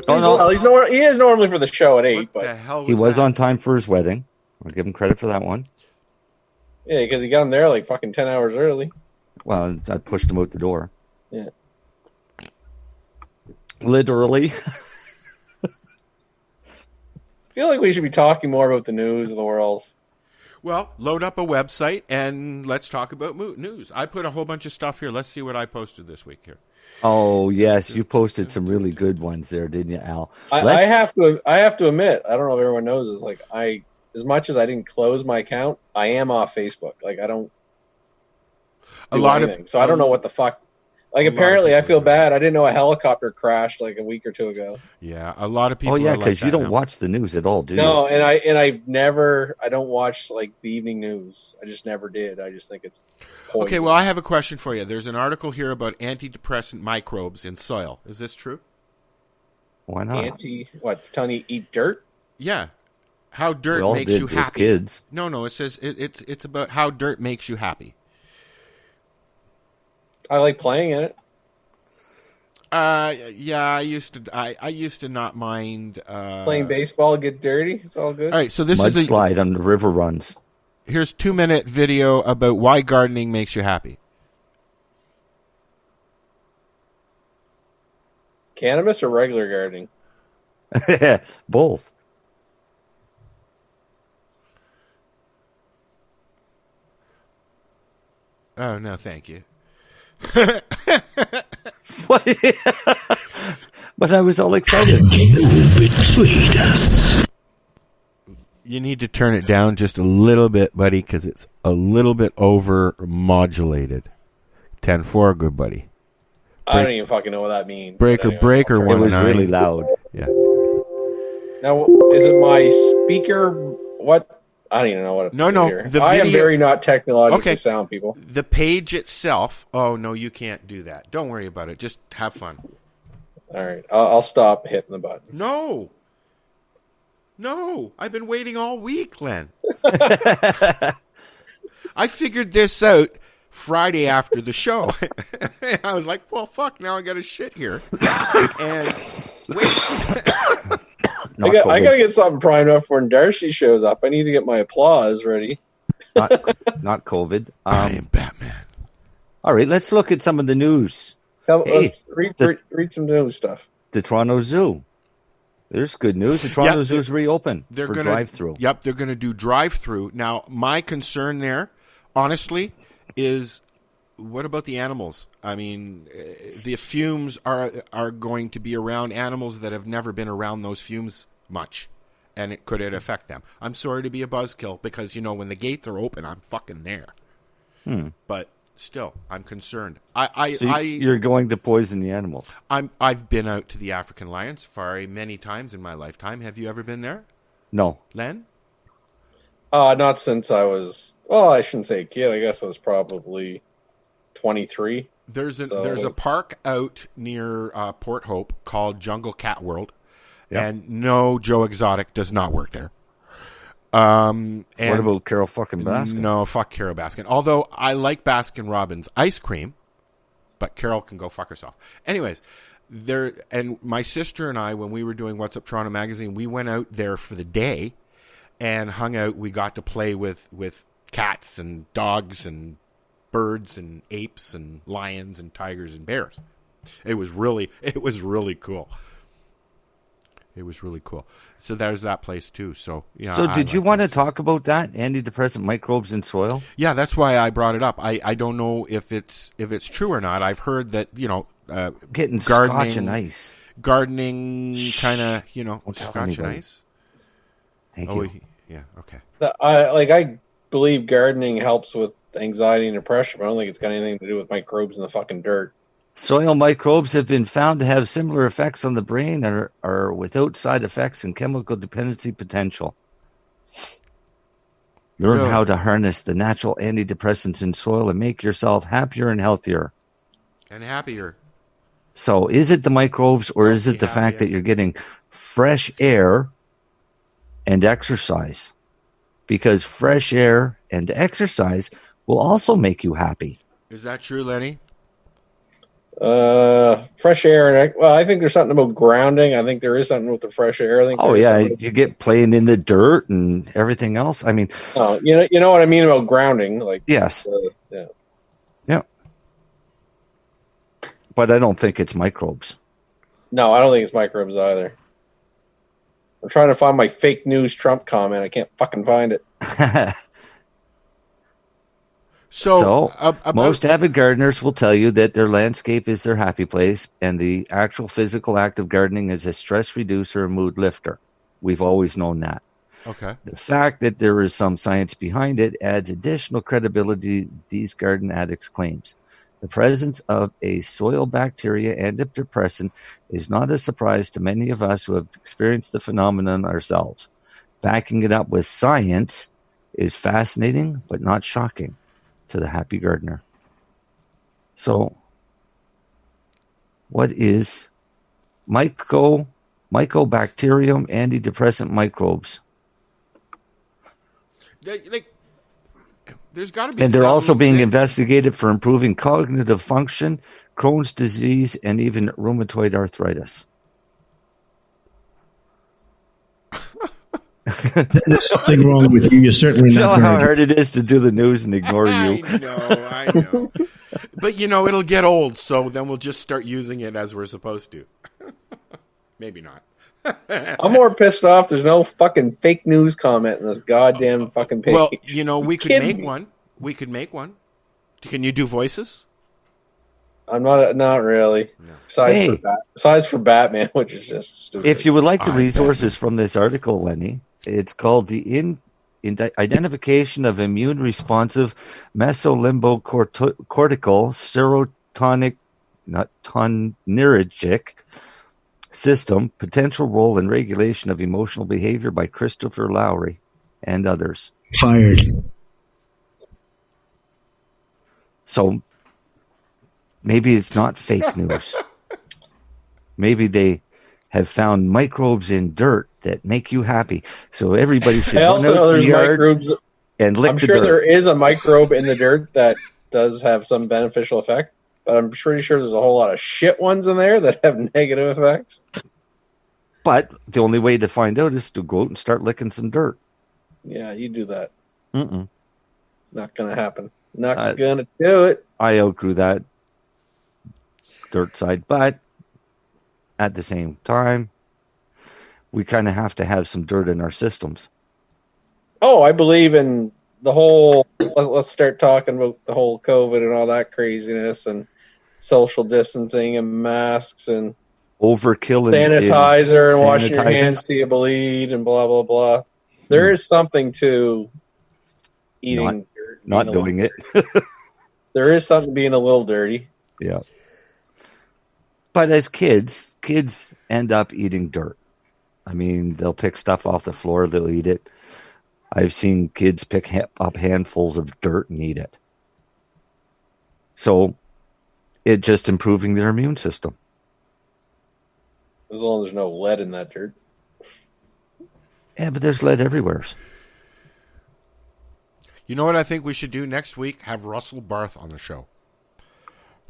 Well, he is normally for the show at 8. But the hell He was on time for his wedding. I'll give him credit for that one. yeah, because he got him there like fucking 10 hours early. Well, I pushed him out the door. Yeah. Literally. I feel like we should be talking more about the news of the world. Well, load up a website and let's talk about news. I put a whole bunch of stuff here. Let's see what I posted this week here. Oh, yes. You posted some really good ones there, didn't you, Al? I have to admit, I don't know if everyone knows this, like as much as I didn't close my account, I am off Facebook. Like I don't do anything. So I don't know what the fuck. Like, apparently, I feel bad. I didn't know a helicopter crashed like a week or two ago. Yeah, a lot of people. Oh yeah, because you don't watch the news at all, do you? No, and I don't watch like the evening news. I just never did. I just think it's poison. Okay, well, I have a question for you. There's an article here about antidepressant microbes in soil. Is this true? Why not? Telling you to eat dirt? Yeah. How dirt makes you happy. Kids. No, it says it's about how dirt makes you happy. I like playing in it. Yeah, I used to not mind playing baseball, get dirty. It's all good. All right, so this Mud is slide on the river runs. Here's 2-minute video about why gardening makes you happy. Cannabis or regular gardening? Both. Oh no, thank you. But I was all excited. You betrayed us. You need to turn it down just a little bit, buddy, because it's a little bit over modulated. 10-4, good buddy. I don't even fucking know what that means. Breaker 1-9. It was really loud. Yeah. Now, is it my speaker? What? I don't even know what it is. No. I am very not technologically sound, people. The page itself. Oh, no, you can't do that. Don't worry about it. Just have fun. All right. I'll stop hitting the button. No. I've been waiting all week, Len. I figured this out Friday after the show. I was like, well, fuck, now I got to shit here. And wait. I got to get something primed up for when Darcy shows up. I need to get my applause ready. not COVID. I am Batman. All right, let's look at some of the news. Let's read some news stuff. The Toronto Zoo. There's good news. The Toronto Zoo's reopened for drive-through. Yep, they're going to do drive-through. Now, my concern there, honestly, is what about the animals? I mean, the fumes are going to be around animals that have never been around those fumes much, and could it affect them? I'm sorry to be a buzzkill because, when the gates are open, I'm fucking there. But still, I'm concerned. You're going to poison the animals. I've been out to the African lion safari many times in my lifetime. Have you ever been there? No. Len? Not since I was, I shouldn't say a kid. I guess I was probably 23. There's a park out near Port Hope called Jungle Cat World, and no, Joe Exotic does not work there. And what about Carol fucking Baskin? No, fuck Carol Baskin. Although I like Baskin Robbins ice cream, but Carol can go fuck herself. Anyways, and my sister and I, when we were doing What's Up Toronto magazine, we went out there for the day and hung out. We got to play with cats and dogs and birds and apes and lions and tigers and bears. It was really cool. It was really cool. So there's that place too. So yeah. So did you want to talk about that antidepressant microbes in soil? Yeah, that's why I brought it up. I don't know if it's true or not. I've heard that getting gardening, scotch and ice, gardening kind of scotch and ice. Thank you. Yeah. Okay. I believe gardening helps with anxiety and depression, but I don't think it's got anything to do with microbes in the fucking dirt. Soil microbes have been found to have similar effects on the brain and are without side effects and chemical dependency potential. Learn how to harness the natural antidepressants in soil and make yourself happier and healthier. And happier. So is it the microbes or is it the fact that you're getting fresh air and exercise? Because fresh air and exercise will also make you happy. Is that true, Lenny? Fresh air and I think there's something about grounding. I think there is something with the fresh air. I think. Oh yeah, you get playing in the dirt and everything else. I mean, you know what I mean about grounding, like yes, yeah. But I don't think it's microbes. No, I don't think it's microbes either. I'm trying to find my fake news Trump comment. I can't fucking find it. So most avid gardeners will tell you that their landscape is their happy place, and the actual physical act of gardening is a stress reducer and mood lifter. We've always known that. Okay. The fact that there is some science behind it adds additional credibility to these garden addicts' claims. The presence of a soil bacteria antidepressant is not a surprise to many of us who have experienced the phenomenon ourselves. Backing it up with science is fascinating, but not shocking to the happy gardener. So, what is mycobacterium antidepressant microbes? There's got to be, and they're also being investigated for improving cognitive function, Crohn's disease, and even rheumatoid arthritis. There's something wrong with you. You're certainly You know not how very. hard it is to do the news and ignore you. I know. But, it'll get old, so then we'll just start using it as we're supposed to. Maybe not. I'm more pissed off there's no fucking fake news comment in this goddamn fucking page. Well, we could make one. We could make one. Can you do voices? I'm not really. No. Besides for Batman, which is just stupid. If you would like the resources from this article, Lenny, it's called the Identification of Immune Responsive Mesolimbocortical Serotonergic System, Potential Role and Regulation of Emotional Behavior by Christopher Lowry and others. Fired. So maybe it's not fake news. Maybe they have found microbes in dirt that make you happy. So everybody should. I also know there's microbes. And lick I'm the sure dirt. there is a microbe in the dirt that does have some beneficial effect, but I'm pretty sure there's a whole lot of shit ones in there that have negative effects. But the only way to find out is to go out and start licking some dirt. Yeah, you do that. Mm-mm. Not going to happen. Not going to do it. I outgrew that dirt side, but at the same time, we kind of have to have some dirt in our systems. Oh, I believe in the whole, let's start talking about the whole COVID and all that craziness and social distancing and masks and overkill sanitizer and washing your hands till you bleed and blah, blah, blah. There is something to eating dirt. Not doing it. There is something being a little dirty. Yeah. But as kids end up eating dirt. I mean, they'll pick stuff off the floor, they'll eat it. I've seen kids pick up handfuls of dirt and eat it. So it's just improving their immune system. As long as there's no lead in that dirt. Yeah, but there's lead everywhere. You know what I think we should do next week? Have Russell Barth on the show.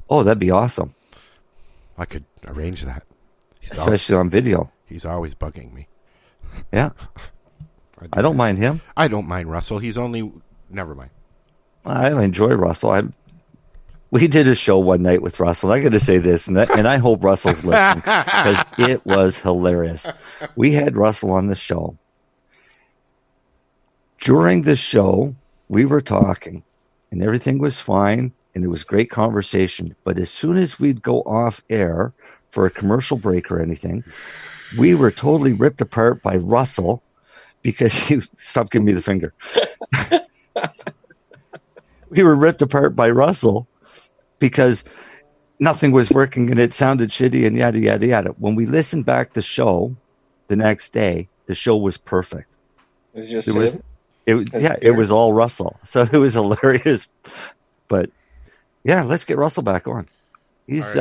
Oh, that'd be awesome. I could arrange that. Especially on video. He's always bugging me. Yeah. I don't mind him. I don't mind Russell. He's only... Never mind. I enjoy Russell. We did a show one night with Russell. I got to say this, and I hope Russell's listening, because it was hilarious. We had Russell on the show. During the show, we were talking, and everything was fine, and it was great conversation. But as soon as we'd go off air for a commercial break or anything, we were totally ripped apart by Russell because he stopped giving me the finger. We were ripped apart by Russell because nothing was working and it sounded shitty and yada, yada, yada. When we listened back the show the next day, the show was perfect. It was just it was all Russell. So it was hilarious. But yeah, let's get Russell back on. He's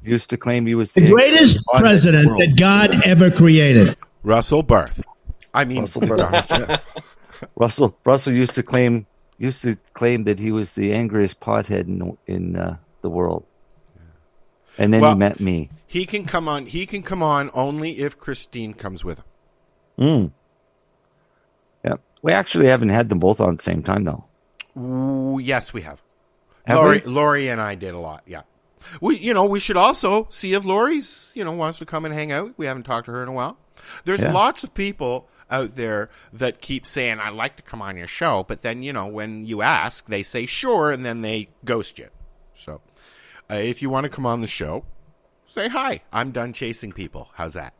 used to claim he was the greatest president that God ever created. Russell Barth. I mean, Russell Barth. Russell used to claim that he was the angriest pothead in the world. And then he met me. He can come on only if Christine comes with him. Yeah. We actually haven't had them both on at the same time though. Ooh, yes, we have. Have Lori and I did a lot. Yeah. We should also see if Lori's, wants to come and hang out. We haven't talked to her in a while. There's lots of people out there that keep saying, I'd like to come on your show. But then, when you ask, they say sure, and then they ghost you. So if you want to come on the show, say hi. I'm done chasing people. How's that?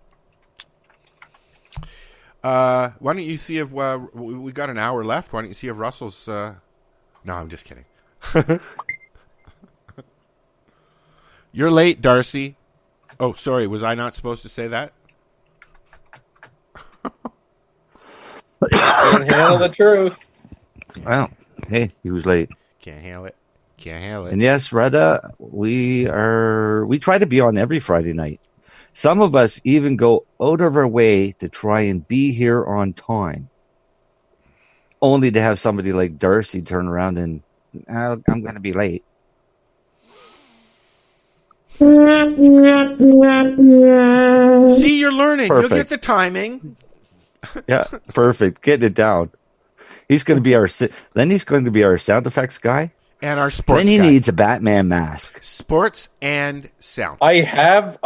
Why don't you see if we got an hour left? Why don't you see if Russell's... No, I'm just kidding. You're late, Darcy. Oh, sorry. Was I not supposed to say that? Can't handle the truth. Well, hey, he was late. Can't handle it. Can't handle it. And yes, Retta, we try to be on every Friday night. Some of us even go out of our way to try and be here on time, only to have somebody like Darcy turn around and, I'm going to be late. See, you're learning. Perfect. You'll get the timing. Yeah, perfect. Get it down. He's going to be our sound effects guy. And our sports Then he guy. needs a Batman mask. Sports and sound. I have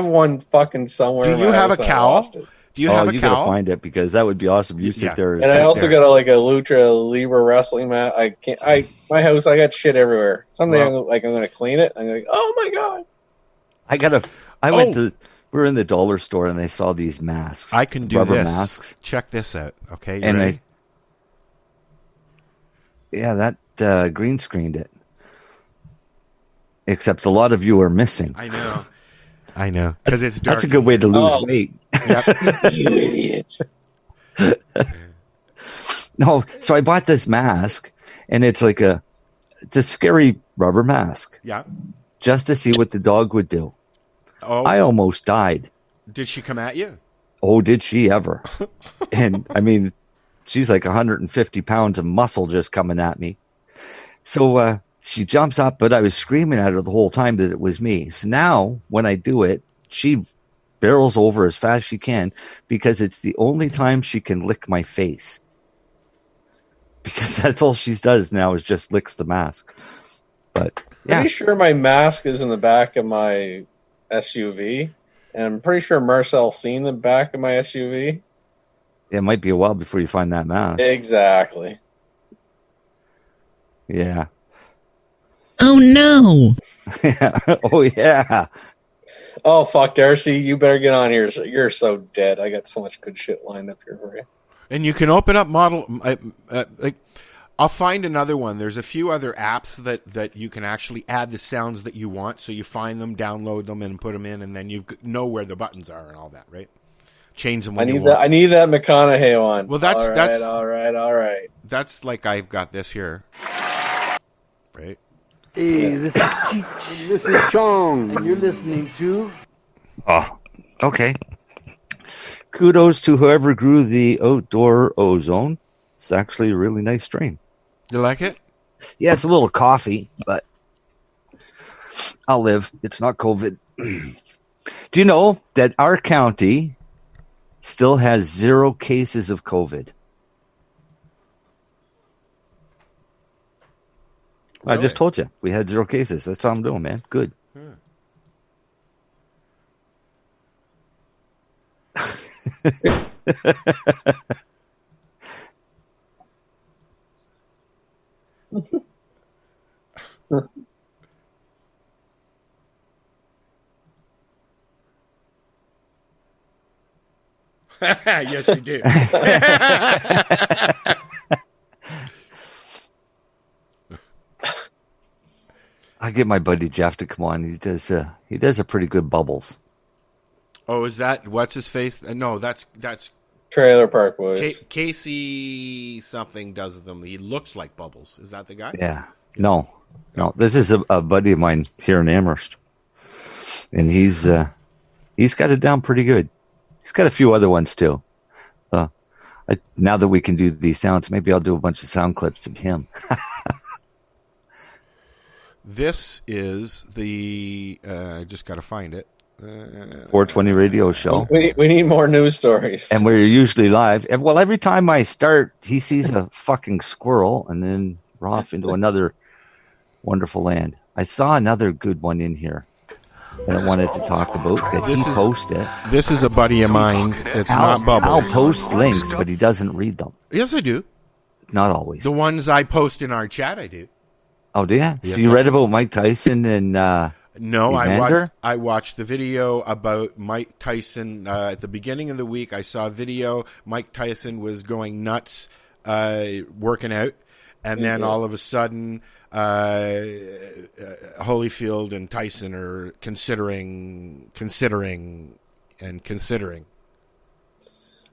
one fucking somewhere. Do in you my have a house and I cowl? lost it. Do you have a you cowl? gotta find it because that would be awesome. You sit there, And I also got a Lucha Libre wrestling mat. My house, I got shit everywhere. Someday I'm gonna clean it. I'm like, oh my god. We were in the dollar store and they saw these masks. I can do rubber this. masks. Check this out. Okay, And ready? that green screened it. Except a lot of you are missing. I know. Because it's dark. That's a good way to lose weight. You idiot. No, so I bought this mask, and it's a scary rubber mask. Yeah. Just to see what the dog would do. Oh. I almost died. Did she come at you? Oh, did she ever? And I mean, she's like 150 pounds of muscle just coming at me. So she jumps up, but I was screaming at her the whole time that it was me. So now when I do it, she barrels over as fast as she can because it's the only time she can lick my face. Because that's all she does now is just licks the mask. But yeah. Pretty sure my mask is in the back of my SUV. And I'm pretty sure Marcel's seen the back of my SUV. It might be a while before you find that mask. Exactly. Yeah. Oh no. Yeah. Oh yeah. Oh fuck, Darcy, you better get on here. You're so dead. I got so much good shit lined up here for you. And you can open up I'll find another one. There's a few other apps that you can actually add the sounds that you want. So you find them, download them, and put them in, and then you know where the buttons are and all that, right? Change them when you want. I need that McConaughey one. Well, that's all right. That's like I've got this here, right? Hey, this is Chong, and you're listening to... Oh, okay. Kudos to whoever grew the outdoor ozone. It's actually a really nice strain. You like it? Yeah, it's a little coffee, but I'll live. It's not COVID. Do you know that our county still has 0 cases of COVID? Really? I just told you. We had 0 cases. That's all I'm doing, man. Good. Yes, you do. I get my buddy Jeff to come on. He does a pretty good bubbles. Oh, is that what's his face? No, that's Trailer Park Boys. Casey something does them. He looks like Bubbles. Is that the guy? Yeah. No. This is a buddy of mine here in Amherst, and he's got it down pretty good. He's got a few other ones too. Now that we can do these sounds, maybe I'll do a bunch of sound clips of him. This is the. I just got to find it. 420 radio show. We need more news stories. And we're usually live. And well, every time I start, he sees a fucking squirrel, and then we're off into another wonderful land. I saw another good one in here that I wanted to talk about that he posted. This is a buddy of mine. It's not Bubbles. I'll post links, but he doesn't read them. Yes, I do. Not always. The ones I post in our chat, I do. Oh, do you? Yes, so you read about Mike Tyson and no, Evander? I watched the video about Mike Tyson at the beginning of the week. I saw a video. Mike Tyson was going nuts, working out, and then all of a sudden, Holyfield and Tyson are considering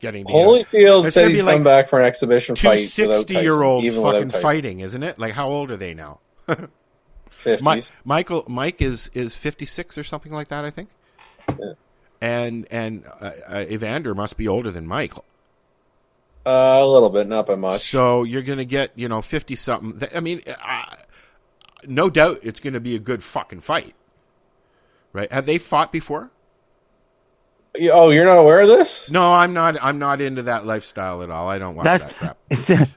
getting together. Holyfield said he's come back for an exhibition fight. 60-year-olds fucking fighting, isn't it? Like, how old are they now? 50s. Mike is 56 or something like that, I think. Yeah. And Evander must be older than Mike. A little bit, not by much. So you're going to get, 50-something. I mean, no doubt it's going to be a good fucking fight. Right? Have they fought before? Oh, you're not aware of this? No, I'm not into that lifestyle at all. I don't watch that crap.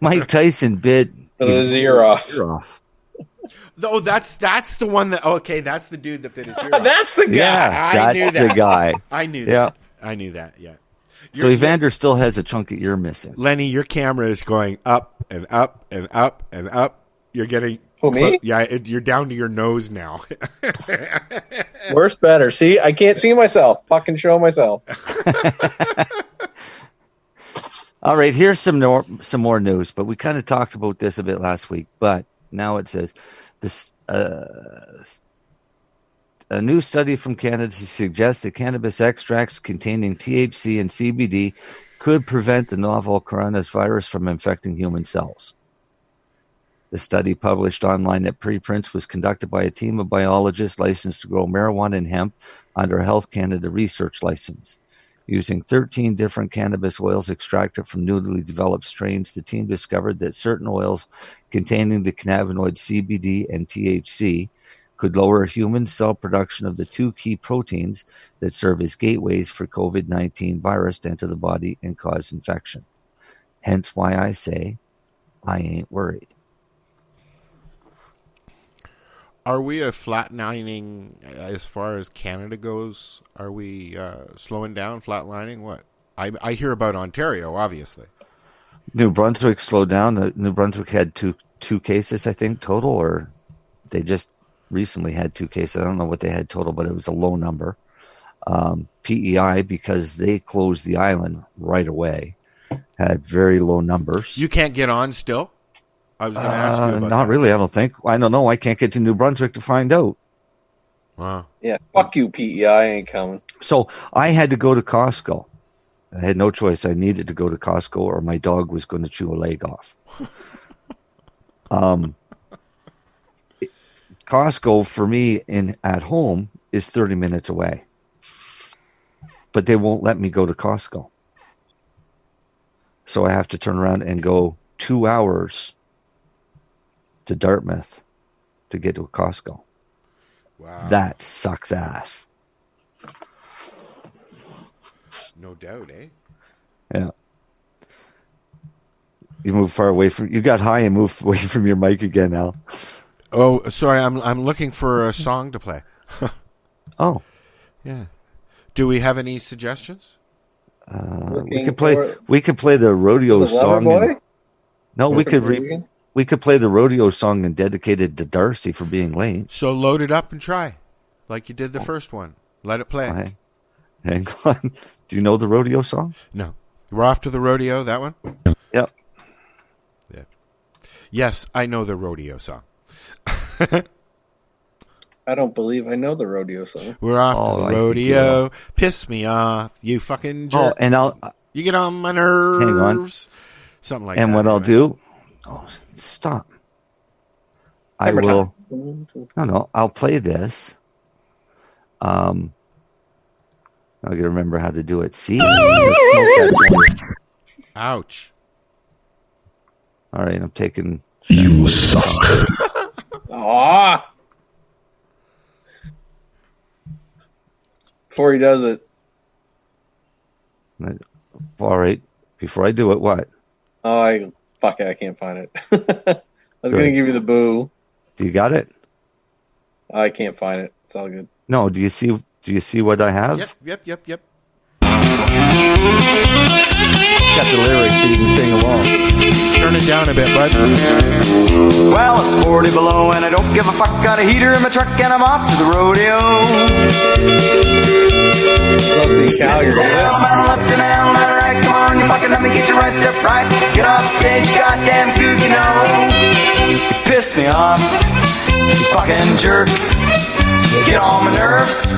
Mike Tyson bit his ear off. Oh, that's the one that. Okay, that's the dude that bit his ear off. That's the guy. Yeah, that's the guy. I knew that. Yeah. I knew that. Yeah. So Evander still has a chunk of ear missing. Lenny, your camera is going up and up and up and up. You're getting. Who, me? Yeah, you're down to your nose now. Worse, better. See, I can't see myself. Fucking show myself. All right, here's some more news, but we kind of talked about this a bit last week. But now it says this: a new study from Canada suggests that cannabis extracts containing THC and CBD could prevent the novel coronavirus from infecting human cells. The study, published online at Preprints, was conducted by a team of biologists licensed to grow marijuana and hemp under a Health Canada research license. Using 13 different cannabis oils extracted from newly developed strains, the team discovered that certain oils containing the cannabinoid CBD and THC could lower human cell production of the two key proteins that serve as gateways for COVID-19 virus to enter the body and cause infection. Hence why I say, I ain't worried. Are we a flatlining as far as Canada goes? Are we slowing down, flatlining? What? I hear about Ontario, obviously. New Brunswick slowed down. New Brunswick had two cases, I think, total, or they just recently had 2 cases. I don't know what they had total, but it was a low number. PEI, because they closed the island right away, had very low numbers. You can't get on still? I was going to ask you about not that. really, I don't think. I don't know. I can't get to New Brunswick to find out. Wow. Yeah, fuck you, PEI. I ain't coming. So I had to go to Costco. I had no choice. I needed to go to Costco or my dog was going to chew a leg off. Costco, for me, at home, is 30 minutes away. But they won't let me go to Costco. So I have to turn around and go 2 hours to Dartmouth to get to a Costco. Wow. That sucks ass. No doubt, eh? Yeah. You move far away from... You got high and moved away from your mic again, Al. Oh, sorry. I'm looking for a song to play. Oh. Yeah. Do we have any suggestions? We could play the rodeo song. No, we could play the rodeo song and dedicate it to Darcy for being late. So load it up and try, like you did the first one. Let it play. Okay. Hang on. Do you know the rodeo song? No. We're off to the rodeo, that one? Yep. Yeah. Yes, I know the rodeo song. I don't believe I know the rodeo song. We're off to the rodeo. Piss me off, you fucking jerk. Oh, and you get on my nerves. Hang on. Something like that. And what I'll do... Oh, stop. I will... No, I'll play this. I gotta remember how to do it. See? Ouch. All right, I'm taking... You suck. Aww. Before he does it. All right. Before I do it, what? Oh, fuck it. I can't find it. I was going to give you the boo. Do you got it? I can't find it. It's all good. No. Do you see what I have? Yep. Got the lyrics so you can sing along. Turn it down a bit, bud. Well, it's 40 below and I don't give a fuck. Got a heater in my truck and I'm off to the rodeo. Supposed to be Calgary, left and down, left and right. Come on, you fucking let me get your right step right. Get off stage, goddamn gook, you know. You piss me off, you fucking jerk. Get on my nerves.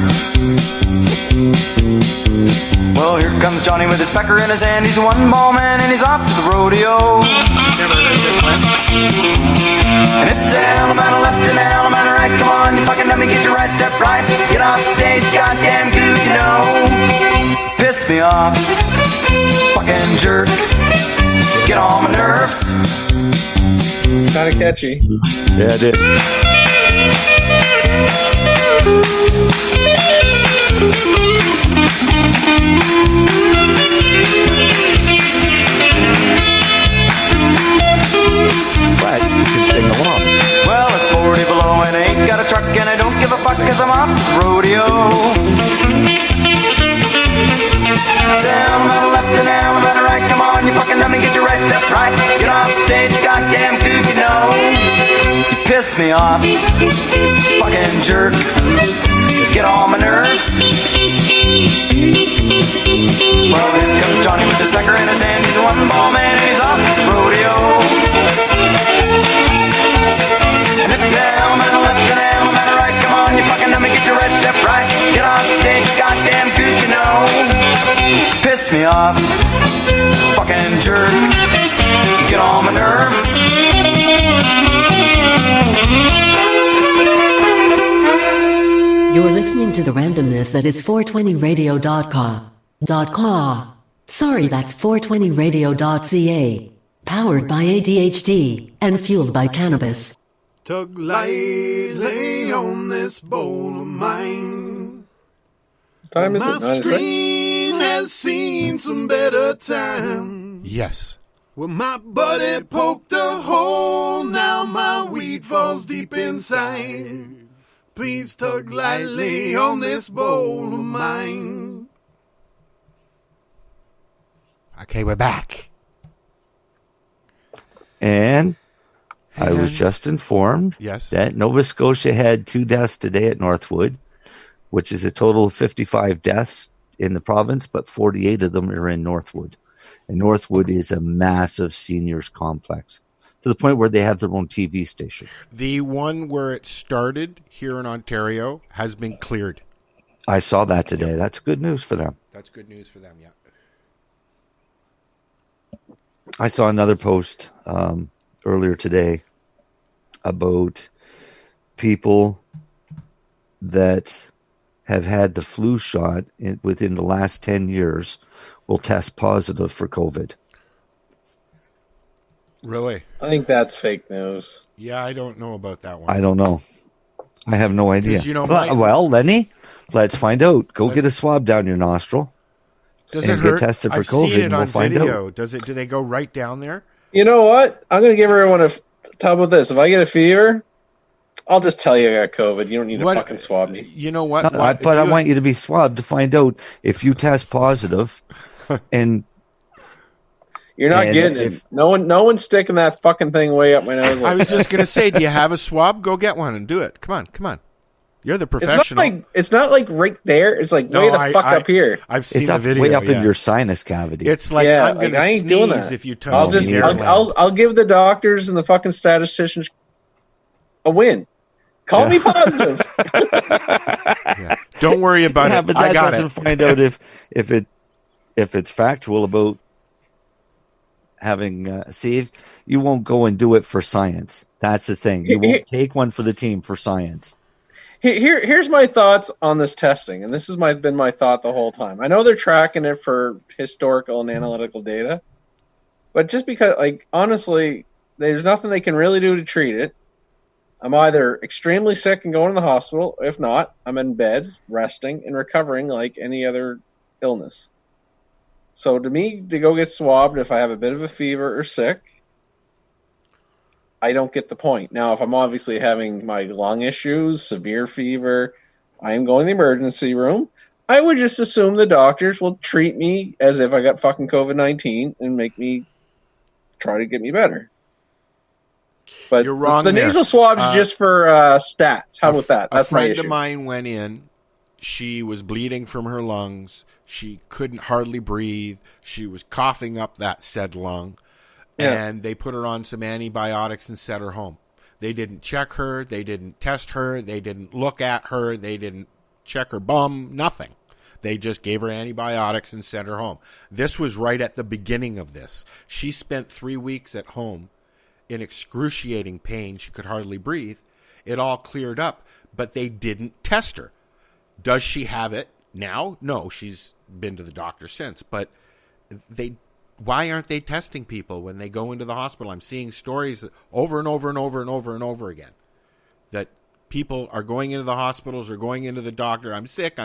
Well, here comes Johnny with his pecker in his hand. He's a one-ball man and he's off to the rodeo. Never heard this one. And it's an element of left and an element of right. Come on, you fucking dummy, get your right step right. Get off stage, goddamn gook, you know. Piss me off, fucking jerk. Get on my nerves. Kind of catchy. Yeah, it is. But you can sing along. Well, it's 40 below and I ain't got a truck and I don't give a fuck cause I'm off the rodeo. Down on the left and down on the right. Come on, you fucking dummy, get your right step right. Get off stage, goddamn gook, you know. You piss me off, fucking jerk. Get on my nerves. Well, here comes Johnny with his pecker in his hand. He's a one-ball man and he's off the rodeo. And it's down on the left and down on the right. Come on, you fucking dummy, get your right step right. Get on stage, goddamn gook, you know. Piss me off, fucking jerk. Get on my nerves. You're listening to the randomness that is 420radio.ca. Sorry, that's 420radio.ca. Powered by ADHD and fueled by cannabis. Tug lightly on this bowl of mine. Time is My it? 9 screen has seen some better times. Yes. Well, my buddy poked a hole, now my weed falls deep inside. Please tug lightly on this bowl of mine. Okay, we're back. And I was just informed that Nova Scotia had 2 deaths today at Northwood, which is a total of 55 deaths in the province, but 48 of them are in Northwood. And Northwood is a massive seniors complex to the point where they have their own TV station. The one where it started here in Ontario has been cleared. I saw that today. That's good news for them. That's good news for them, yeah. I saw another post earlier today about people that have had the flu shot within the last 10 years will test positive for COVID. Really? I think that's fake news. Yeah, I don't know about that one. I don't know. I have no idea. You know, well, Lenny, let's find out. Go get a swab down your nostril. Does and it hurt? Get tested for I've COVID, seen it and on we'll find video. out. Do they go right down there? You know what? I'm going to give everyone a talk about this. If I get a fever, I'll just tell you I got COVID. You don't need to fucking swab me. You know what? But I want you to be swabbed to find out if you test positive and you're not getting it. No one's sticking that fucking thing way up my nose. I was just going to say, do you have a swab? Go get one and do it. Come on. You're the professional. It's not like right there. It's like way the fuck up here. I've seen it's the up, video. way up in your sinus cavity. It's like I'm going to sneeze doing that. if you touch me. I'll give the doctors and the fucking statisticians a win. Call me positive. Don't worry about it. But I that got doesn't it. find out if it's factual about having. See, you won't go and do it for science. That's the thing. You won't take one for the team for science. Here's my thoughts on this testing, and this has been my thought the whole time. I know they're tracking it for historical and analytical data, but just because, like, honestly, there's nothing they can really do to treat it. I'm either extremely sick and going to the hospital. If not, I'm in bed, resting, and recovering like any other illness. So to me, to go get swabbed if I have a bit of a fever or sick, I don't get the point. Now, if I'm obviously having my lung issues, severe fever, I am going to the emergency room. I would just assume the doctors will treat me as if I got fucking COVID-19 and make me try to get me better. But you're wrong. The nasal swab's just for stats. How about that? That's my issue. A friend of mine went in. She was bleeding from her lungs. She couldn't hardly breathe. She was coughing up that said lung. and they put her on some antibiotics and sent her home. They didn't check her. They didn't test her. They didn't look at her. They didn't check her bum, nothing. They just gave her antibiotics and sent her home. This was right at the beginning of this. She spent 3 weeks at home in excruciating pain. She could hardly breathe. It all cleared up, but they didn't test her. Does she have it now? No, she's been to the doctor since. But why aren't they testing people when they go into the hospital? I'm seeing stories over and over and over and over and over again that people are going into the hospitals or going into the doctor. I'm sick.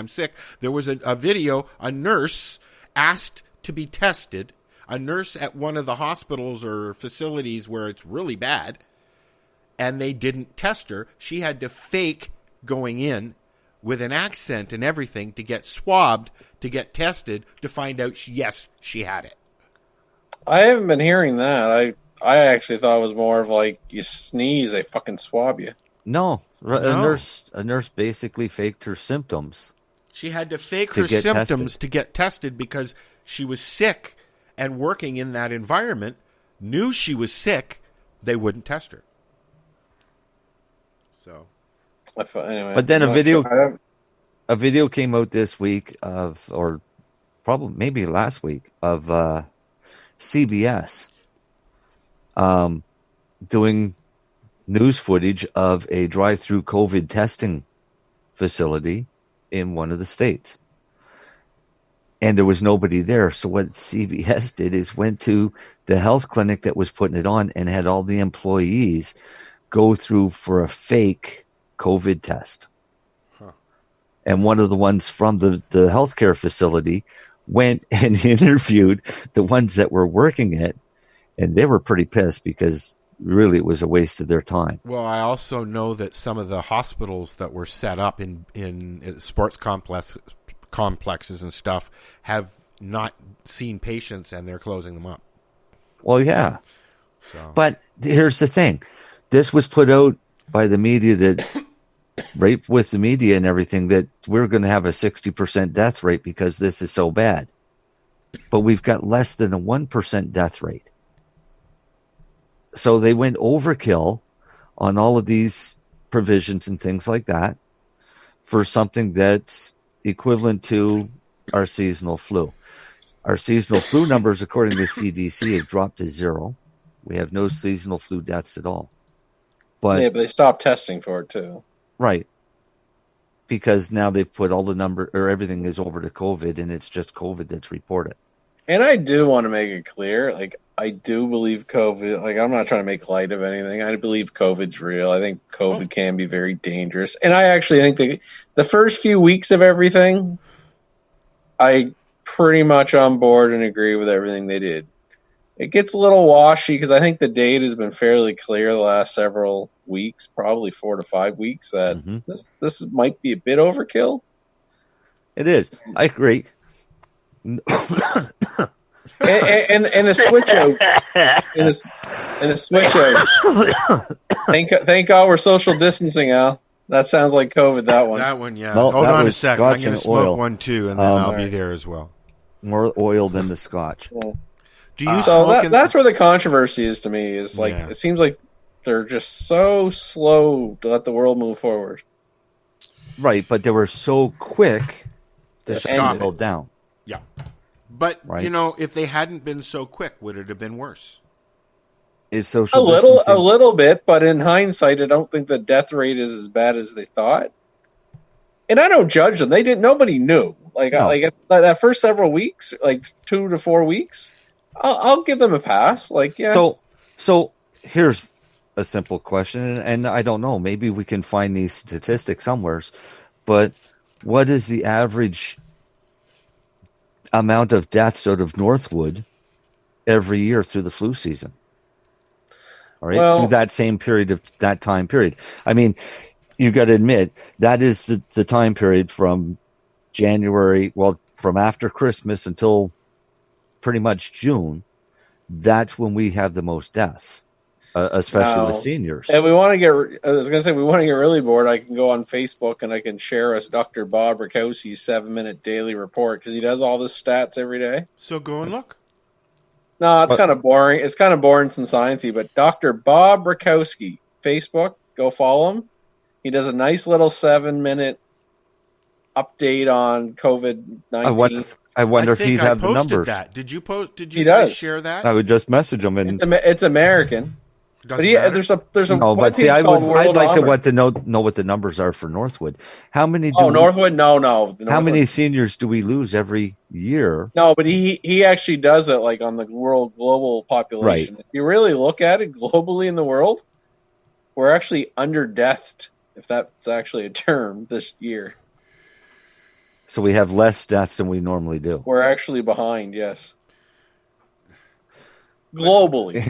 There was a video, a nurse asked to be tested, a nurse at one of the hospitals or facilities where it's really bad, and they didn't test her. She had to fake going in with an accent and everything to get swabbed, to get tested, to find out, yes, she had it. I haven't been hearing that. I actually thought it was more of like you sneeze, they fucking swab you. No. A nurse basically faked her symptoms. She had to fake her symptoms to get tested because she was sick and working in that environment, knew she was sick, they wouldn't test her. So, anyway, but then a video came out this week or probably maybe last week of CBS doing news footage of a drive-through COVID testing facility in one of the states. And there was nobody there. So what CBS did is went to the health clinic that was putting it on and had all the employees go through for a fake COVID test. Huh. And one of the ones from the healthcare facility went and interviewed the ones that were working it, and they were pretty pissed because really it was a waste of their time. Well, I also know that some of the hospitals that were set up in sports complexes and stuff have not seen patients, and they're closing them up. Well, yeah. So. But here's the thing. This was put out by the media that right with the media and everything that we're going to have a 60% death rate because this is so bad. But we've got less than a 1% death rate. So they went overkill on all of these provisions and things like that for something that's equivalent to our seasonal flu. Our seasonal flu numbers, according to the CDC, have dropped to 0. We have no seasonal flu deaths at all. But they stopped testing for it too. Right. Because now they've put all the number or everything is over to COVID, and it's just COVID that's reported. And I do want to make it clear, like, I do believe COVID, like, I'm not trying to make light of anything. I believe COVID's real. I think COVID can be very dangerous. And I actually think the first few weeks of everything, I pretty much on board and agree with everything they did. It gets a little washy because I think the data has been fairly clear the last several weeks, probably 4 to 5 weeks, that this might be a bit overkill. It is. I agree. and a switch out. And a switch out. Thank God we're social distancing, Al. That sounds like COVID, that one. That one, yeah. Well, hold on a sec. I'm going to smoke one too, and then I'll be there as well. More oil than the scotch. Yeah. Do you so that's where the controversy is to me, is like, It seems like they're just so slow to let the world move forward. Right, but they were so quick to shut it down. Yeah. But, you know, if they hadn't been so quick, would it have been worse? Is social a little bit, but in hindsight, I don't think the death rate is as bad as they thought. And I don't judge them. Nobody knew. Like that first several weeks, like 2 to 4 weeks, I'll give them a pass. Like, yeah. So here's a simple question, and I don't know. Maybe we can find these statistics somewhere. But what is the average amount of deaths out of Northwood every year through the flu season? All right, through that same period of that time period. I mean, you've got to admit that is the time period from January, from after Christmas until pretty much June. That's when we have the most deaths, especially with seniors. And we want to get really bored. I can go on Facebook and I can share us Dr. Bob Rakowski's 7-minute daily report because he does all the stats every day. So go and look. No, it's kind of boring. It's kind of boring and sciencey. But Dr. Bob Rakowski, Facebook, go follow him. He does a nice little 7-minute update on COVID-19. I wonder if he'd have the numbers. That. Did you post? Did you guys share that? I would just message him, and it's American. But there's a no. But see, I'd like to know what the numbers are for Northwood. How many? Northwood? No. How many seniors do we lose every year? No, but he actually does it like on the world global population. Right. If you really look at it globally in the world, we're actually under-deathed, if that's actually a term, this year. So we have less deaths than we normally do. We're actually behind, yes. Globally.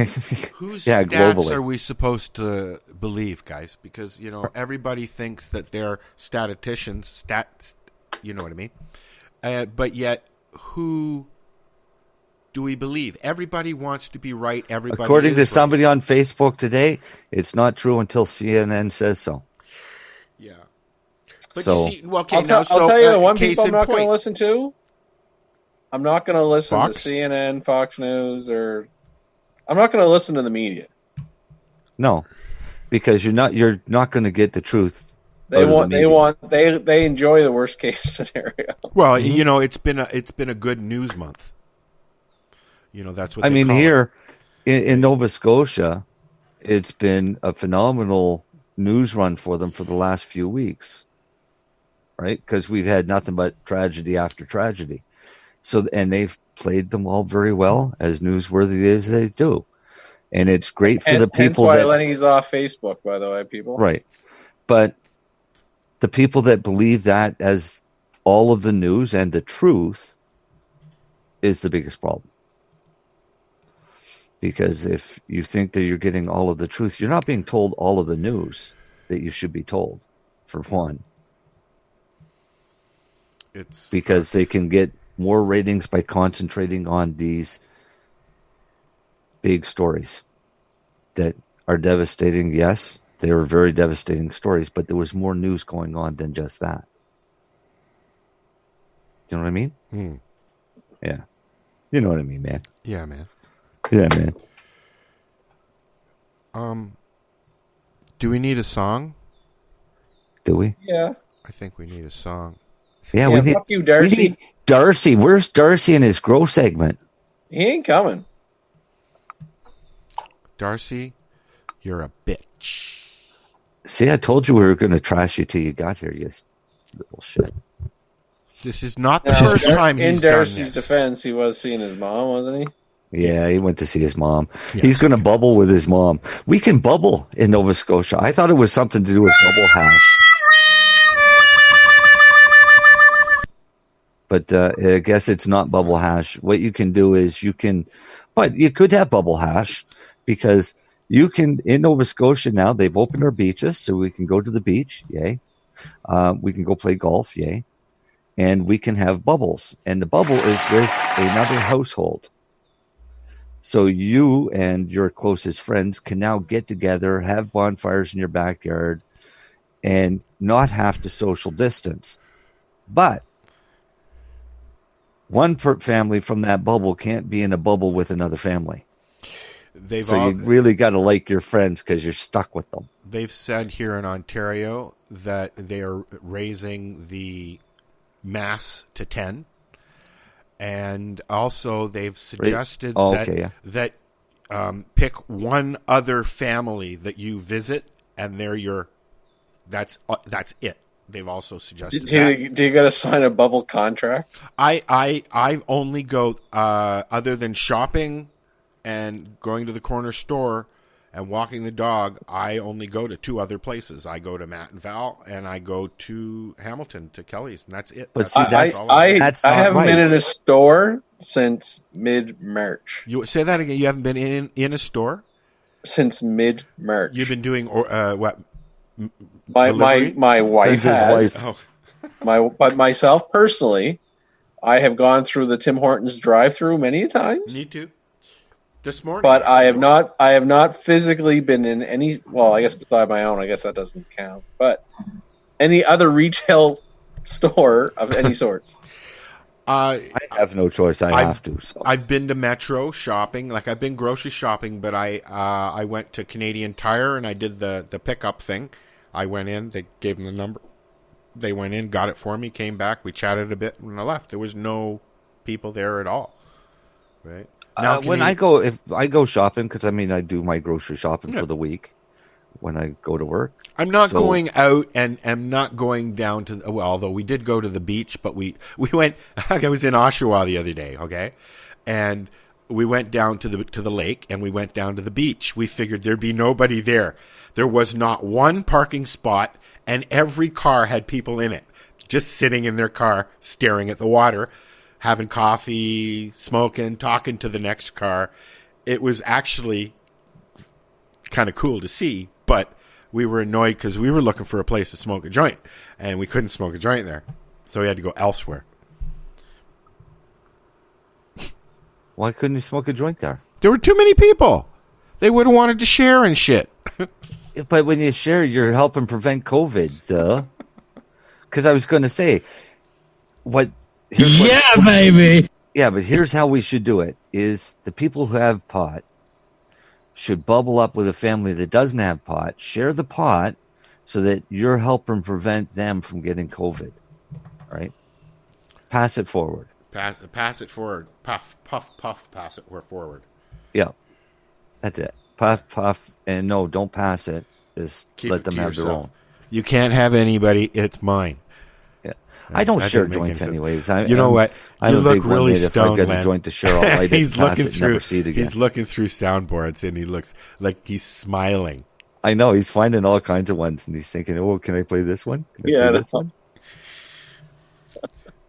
Whose stats are we supposed to believe, guys? Because, everybody thinks that they're statisticians, you know what I mean? But yet, who do we believe? Everybody wants to be right. Everybody According to right. somebody on Facebook today, it's not true until CNN says so. Yeah. But so, you see, okay, I'll tell you the one people I'm not going to listen to. I'm not going to listen to CNN, Fox News, or I'm not going to listen to the media. No, because you're not going to get the truth. They enjoy the worst case scenario. Well, it's been a good news month. That's what here in Nova Scotia, it's been a phenomenal news run for them for the last few weeks. Right? Because we've had nothing but tragedy after tragedy. So, and they've played them all very well, as newsworthy as they do. And it's great for the people that's why Lenny's off Facebook, by the way, people. Right. But the people that believe that as all of the news and the truth is the biggest problem. Because if you think that you're getting all of the truth, you're not being told all of the news that you should be told, for one. It's because they can get more ratings by concentrating on these big stories that are devastating. Yes, they were very devastating stories, but there was more news going on than just that. You know what I mean? Yeah. You know what I mean, man. Yeah, man. Yeah, man. Do we need a song? Do we? Yeah. I think we need a song. Yeah, we need, fuck you, Darcy. We need Darcy. Where's Darcy in his grow segment? He ain't coming. Darcy, you're a bitch. See, I told you we were going to trash you till you got here, you little shit. This is not the first time he's done this. In Darcy's defense, he was seeing his mom, wasn't he? Yeah, he went to see his mom. Yes. He's going to bubble with his mom. We can bubble in Nova Scotia. I thought it was something to do with bubble hash. But I guess it's not bubble hash. What you can do is but you could have bubble hash because you can, in Nova Scotia now, they've opened our beaches so we can go to the beach. Yay. We can go play golf. Yay. And we can have bubbles. And the bubble is with another household. So you and your closest friends can now get together, have bonfires in your backyard, and not have to social distance. But one family from that bubble can't be in a bubble with another family. You really got to like your friends because you're stuck with them. They've said here in Ontario that they are raising the mass to 10. And also they've suggested that pick one other family that you visit, and that's it. They've also suggested do you got to sign a bubble contract? I only go other than shopping and going to the corner store and walking the dog. I only go to 2 other places. I go to Matt and Val, and I go to Hamilton to Kelly's, and that's it. But I haven't been in a store since mid-March. You say that again. You haven't been in a store since mid-March. You've been doing what? My wife has. Oh. But myself personally, I have gone through the Tim Hortons drive-through many times. Me too. This morning, but I have not physically been in any. Well, I guess beside my own, I guess that doesn't count. But any other retail store of any sorts. I have no choice. I have to. So. I've been to Metro shopping. Like, I've been grocery shopping, but I went to Canadian Tire and I did the pickup thing. I went in. They gave them the number. They went in, got it for me, came back. We chatted a bit, and I left. There was no people there at all. Right? Now, if I go shopping, because I do my grocery shopping for the week when I go to work. I'm not going out and I'm not going down to, although we did go to the beach, but we went, I was in Oshawa the other day, okay? And we went down to the lake and we went down to the beach. We figured there'd be nobody there. There was not one parking spot and every car had people in it, just sitting in their car, staring at the water, having coffee, smoking, talking to the next car. It was actually kind of cool to see, but we were annoyed because we were looking for a place to smoke a joint, and we couldn't smoke a joint there. So we had to go elsewhere. Why couldn't you smoke a joint there? There were too many people. They would have wanted to share and shit. But when you share, you're helping prevent COVID, duh. Because I was going to say, baby. Yeah, but here's how we should do it, is the people who have pot should bubble up with a family that doesn't have pot, share the pot so that you're helping prevent them from getting COVID, right? Pass it forward. Pass it forward. Puff, puff, puff, pass it forward. Yeah, that's it. Puff, puff, and no, don't pass it. Just let them have their own. You can't have anybody. It's mine. Yeah, I don't share joints anyways. You know what? You look really stoned, if I get a joint to share, I'll light it, he's looking through. Never see it again. He's looking through soundboards, and he looks like he's smiling. I know he's finding all kinds of ones, and he's thinking, "Oh, can I play this one? That's one."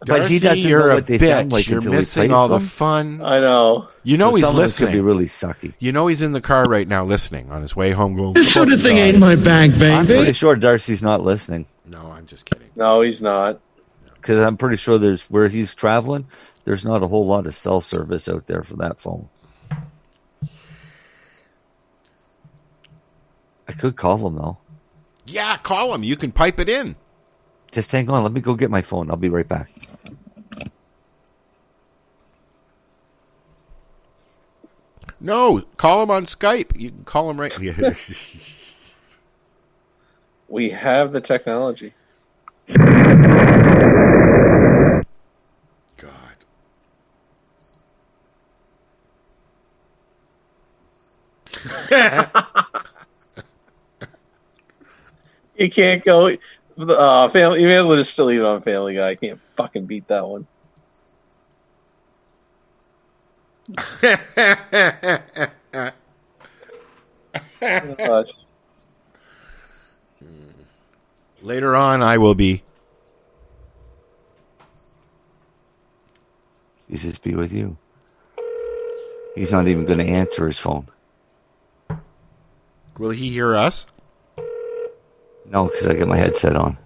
Darcy, but he doesn't know what they sound like You're until he missing plays all them. the fun. I know. You know so he's some listening. Of it could be really sucky. You know he's in the car right now listening on his way home going, This sort of thing ain't my bag, baby. I'm pretty sure Darcy's not listening. No, I'm just kidding. No, he's not. Because I'm pretty sure there's where he's traveling, there's not a whole lot of cell service out there for that phone. I could call him, though. Yeah, call him. You can pipe it in. Just hang on. Let me go get my phone. I'll be right back. No, call him on Skype. You can call him right. We have the technology. God. You can't go. Family. You may as well just still leave it on Family Guy. I can't fucking beat that one. Later on, I will be. Jesus be with you. He's not even going to answer his phone. Will he hear us? No, because I got my headset on.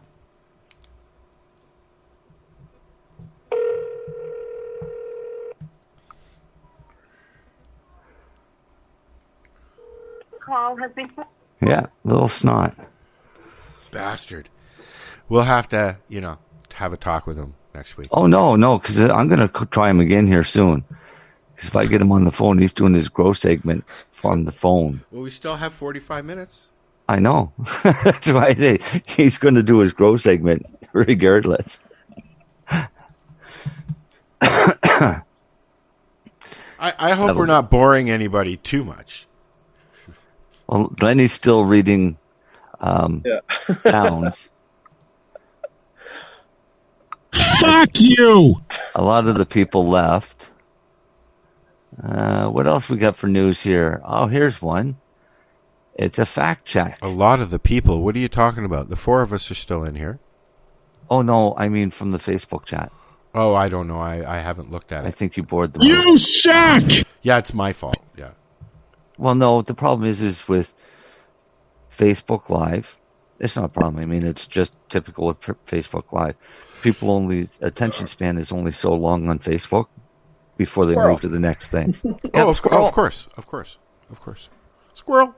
Call has been. Yeah, little snot. Bastard. We'll have to, have a talk with him next week. Oh, no, because I'm going to try him again here soon. Because if I get him on the phone, he's doing his grow segment from the phone. Well, we still have 45 minutes. I know. That's why he's going to do his grow segment regardless. I hope we're not boring anybody too much. Well, Lenny's still reading sounds. Fuck you! A lot of the people left. What else we got for news here? Oh, here's one. It's a fact check. A lot of the people. What are you talking about? The four of us are still in here. Oh, no, I mean from the Facebook chat. Oh, I don't know. I haven't looked at it. I think you bored them. You suck! Yeah, it's my fault. Yeah. Well, no, the problem is with Facebook Live. It's not a problem. I mean, it's just typical with Facebook Live. Attention span is only so long on Facebook before they move to the next thing. Of course. Squirrel.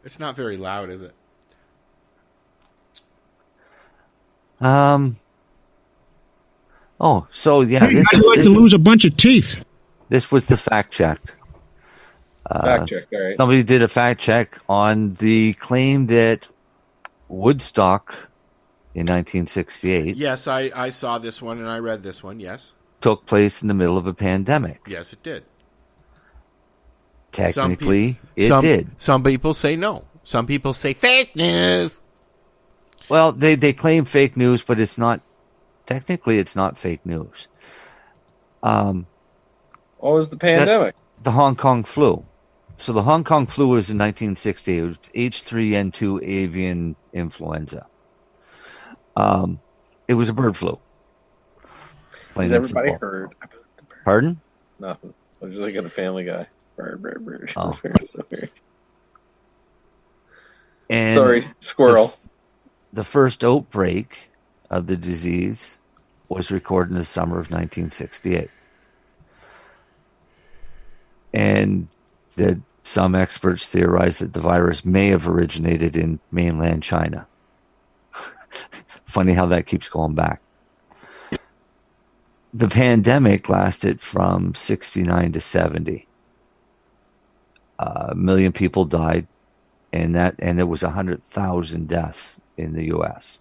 It's not very loud, is it? Oh, so yeah, Hey, I'd like to lose a bunch of teeth. This was the fact check. Fact check, all right. Somebody did a fact check on the claim that Woodstock in 1968 Yes, I saw this one and I read this one. Yes. took place in the middle of a pandemic. Yes, it did. Technically, it did. Some people say no. Some people say fake news. Well, they claim fake news, but it's not. Technically, it's not fake news. What was the pandemic? The Hong Kong flu. So the Hong Kong flu was in 1960. It was H3N2 avian influenza. It was a bird flu. Has everybody heard? Pardon? Nothing. I was just looking at the Family Guy. Bird. Oh. So weird. And sorry, squirrel. The first outbreak of the disease was recorded in the summer of 1968. And that some experts theorize that the virus may have originated in mainland China. Funny how that keeps going back. The pandemic lasted from 69 to 70. A million people died, and there was 100,000 deaths in the U.S.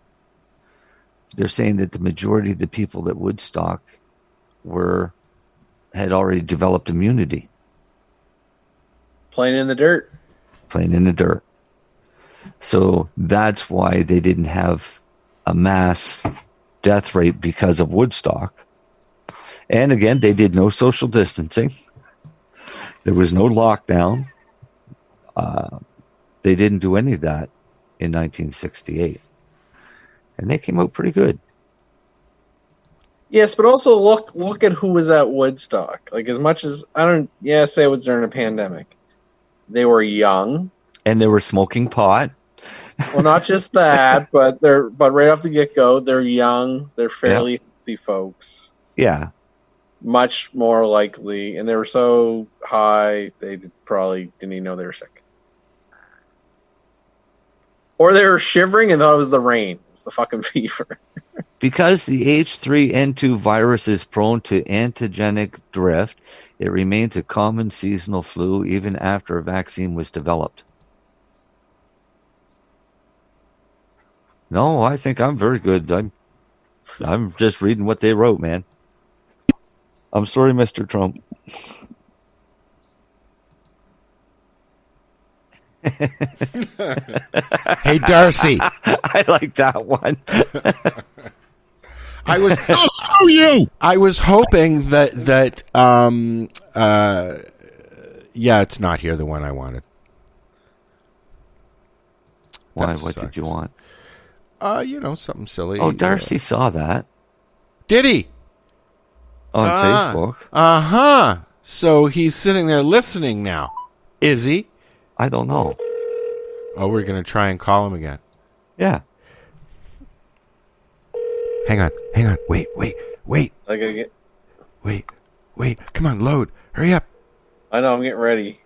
They're saying that the majority of the people at Woodstock had already developed immunity. Playing in the dirt. So that's why they didn't have a mass death rate because of Woodstock. And again, they did no social distancing. There was no lockdown. They didn't do any of that in 1968. And they came out pretty good. Yes, but also look at who was at Woodstock. Like, as much as say it was during a pandemic. They were young. And they were smoking pot. Well, not just that, but right off the get-go, they're young, they're fairly healthy folks. Yeah. Much more likely, and they were so high, they probably didn't even know they were sick. Or they were shivering and thought it was the rain. It was the fucking fever. Because the H3N2 virus is prone to antigenic drift, it remains a common seasonal flu even after a vaccine was developed. No, I think I'm very good. I'm just reading what they wrote, man. I'm sorry, Mr. Trump. Hey, Darcy. I like that one. I was I was hoping that it's not here, the one I wanted. Why? That What sucks. did you want? Something silly. Oh, Darcy saw that. Did he? On Facebook. Uh-huh. So he's sitting there listening now. Is he? I don't know. Oh, we're going to try and call him again. Yeah. Hang on. Wait. I gotta get... Wait. Come on, load. Hurry up. I know, I'm getting ready.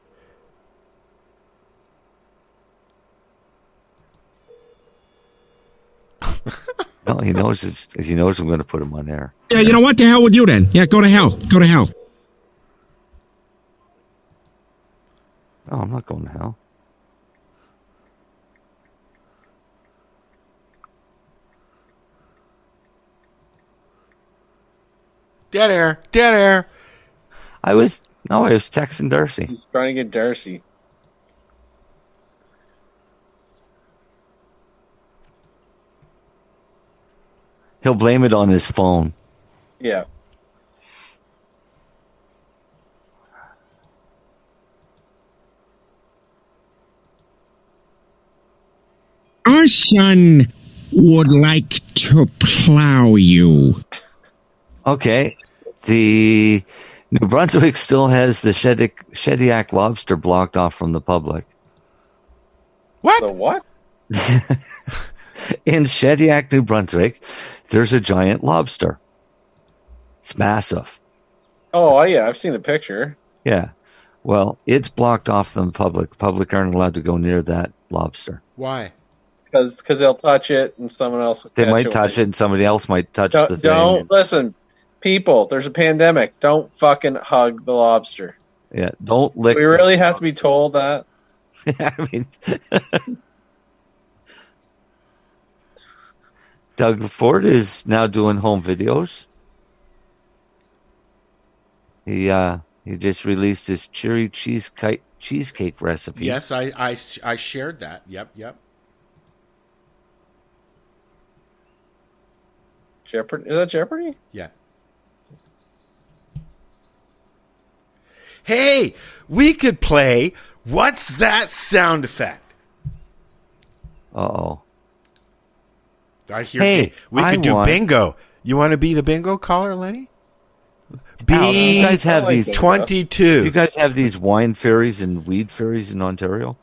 No, he knows I'm going to put him on air. Yeah, you know what? The hell with you then. Yeah, go to hell. Go to hell. No, I'm not going to hell. Dead air. I was texting Darcy. He's trying to get Darcy. He'll blame it on his phone. Yeah. Our son would like to plow you. Okay. The New Brunswick still has the Shediac lobster blocked off from the public. What? The what? In Shediac, New Brunswick, there's a giant lobster. It's massive. Oh, yeah, I've seen the picture. Yeah. Well, it's blocked off from the public. The public aren't allowed to go near that lobster. Why? Because they'll touch it and someone else will They catch might touch it and somebody else might touch the thing. Don't listen, people. There's a pandemic. Don't fucking hug the lobster. Yeah, don't lick. We really have to be told that. I mean, Doug Ford is now doing home videos. He just released his cherry cheesecake recipe. Yes, I shared that. Yep. Jeopardy? Is that Jeopardy? Yeah. Hey, we could play What's That Sound Effect? Uh-oh. I hear we could do bingo. You want to be the bingo caller, Lenny? You guys have these 22. Do you guys have these wine fairies and weed fairies in Ontario?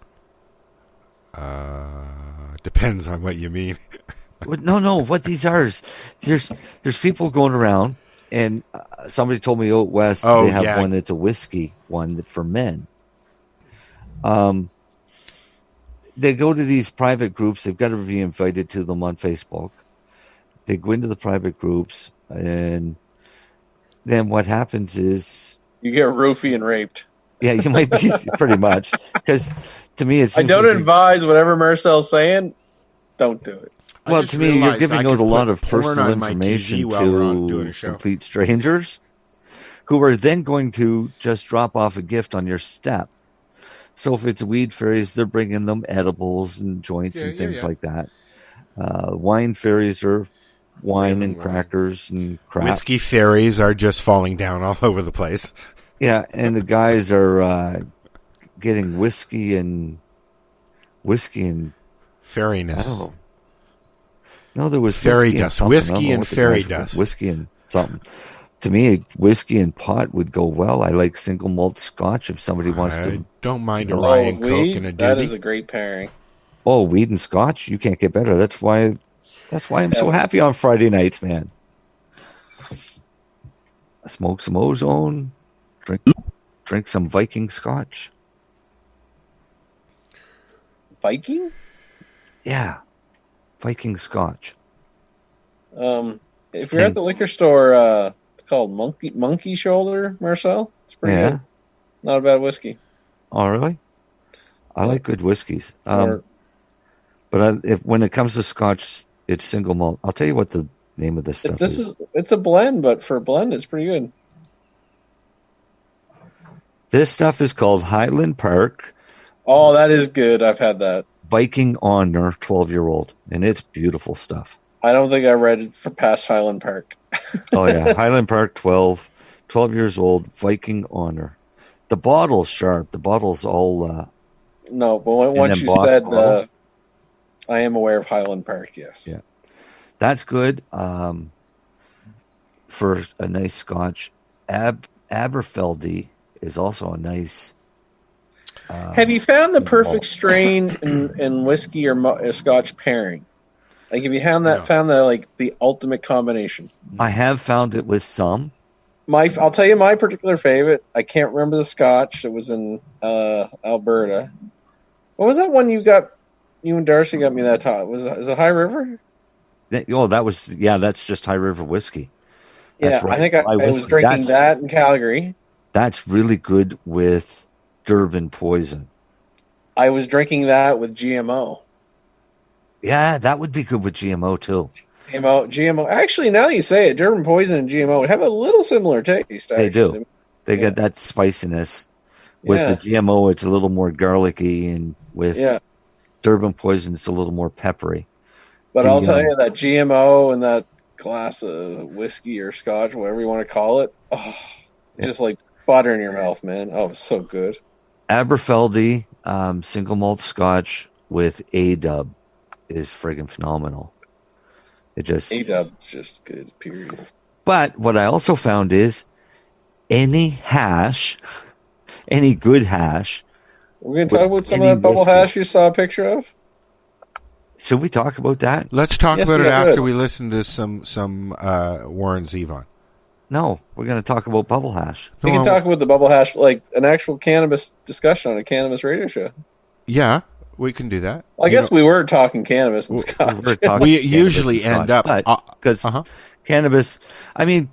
Depends on what you mean. No. What these are is there's people going around, and somebody told me out west they have one that's a whiskey one for men. They go to these private groups. They've got to be invited to them on Facebook. They go into the private groups, and then what happens is you get roofie and raped. Yeah, you might be pretty much. Because to me, it seems I don't advise whatever Marcel's saying. Don't do it. Well, to me, you're giving out a lot of personal information to complete strangers who are then going to just drop off a gift on your step. So if it's weed fairies, they're bringing them edibles and joints and things like that. Wine fairies are wine and crackers and crap. Whiskey fairies are just falling down all over the place. Yeah, and the guys are getting whiskey and fairiness. I don't know. No, there was fairy dust. Whiskey and fairy dust. Whiskey and something. To me, whiskey and pot would go well. I like single malt scotch if somebody wants to. I don't mind a rye and coke and a doobie. That is a great pairing. Oh, weed and scotch? You can't get better. That's why I'm so happy on Friday nights, man. I smoke some ozone, drink some Viking scotch. Viking? Yeah. Viking scotch. If you're at the liquor store, it's called Monkey Shoulder, Marcel. It's pretty good. Not a bad whiskey. Oh, really? I like good whiskeys. But when it comes to scotch, it's single malt. I'll tell you what the name of this stuff is. It's a blend, but for a blend, it's pretty good. This stuff is called Highland Park. Oh, that is good. I've had that. Viking Honor 12-year-old, and it's beautiful stuff. I don't think I read it for past Highland Park. Oh, yeah. Highland Park 12 years old, Viking Honor. The bottle's sharp. The bottle's all... no, but once you said... I am aware of Highland Park, yes. Yeah. That's good for a nice scotch. Aberfeldy is also a nice... have you found the perfect strain in whiskey or scotch pairing? Like, have you found the the ultimate combination? I have found it with some. I'll tell you my particular favorite. I can't remember the scotch. It was in Alberta. What was that one you got? You and Darcy got me that time. Is it High River? That's just High River whiskey. That's right. I think I was drinking that in Calgary. That's really good with Durban Poison. I was drinking that with GMO. Yeah, that would be good with GMO too. GMO. Actually, now that you say it, Durban Poison and GMO have a little similar taste. They do. They get that spiciness. With the GMO, it's a little more garlicky, and with Durban Poison, it's a little more peppery. But I'll tell you that GMO and that glass of whiskey or scotch, whatever you want to call it, just like butter in your mouth, man. Oh, it's so good. Aberfeldy single malt scotch with A-Dub is friggin' phenomenal. A-Dub's just good, period. But what I also found is any good hash. We're going to talk about some of that bubble hash you saw a picture of? Should we talk about that? Let's talk about it after we listen to some Warren Zevon. No, we're going to talk about bubble hash. We can talk about the bubble hash, like an actual cannabis discussion on a cannabis radio show. Yeah, We can do that. Well, I guess we were talking cannabis and scotch. We usually end up because cannabis. I mean,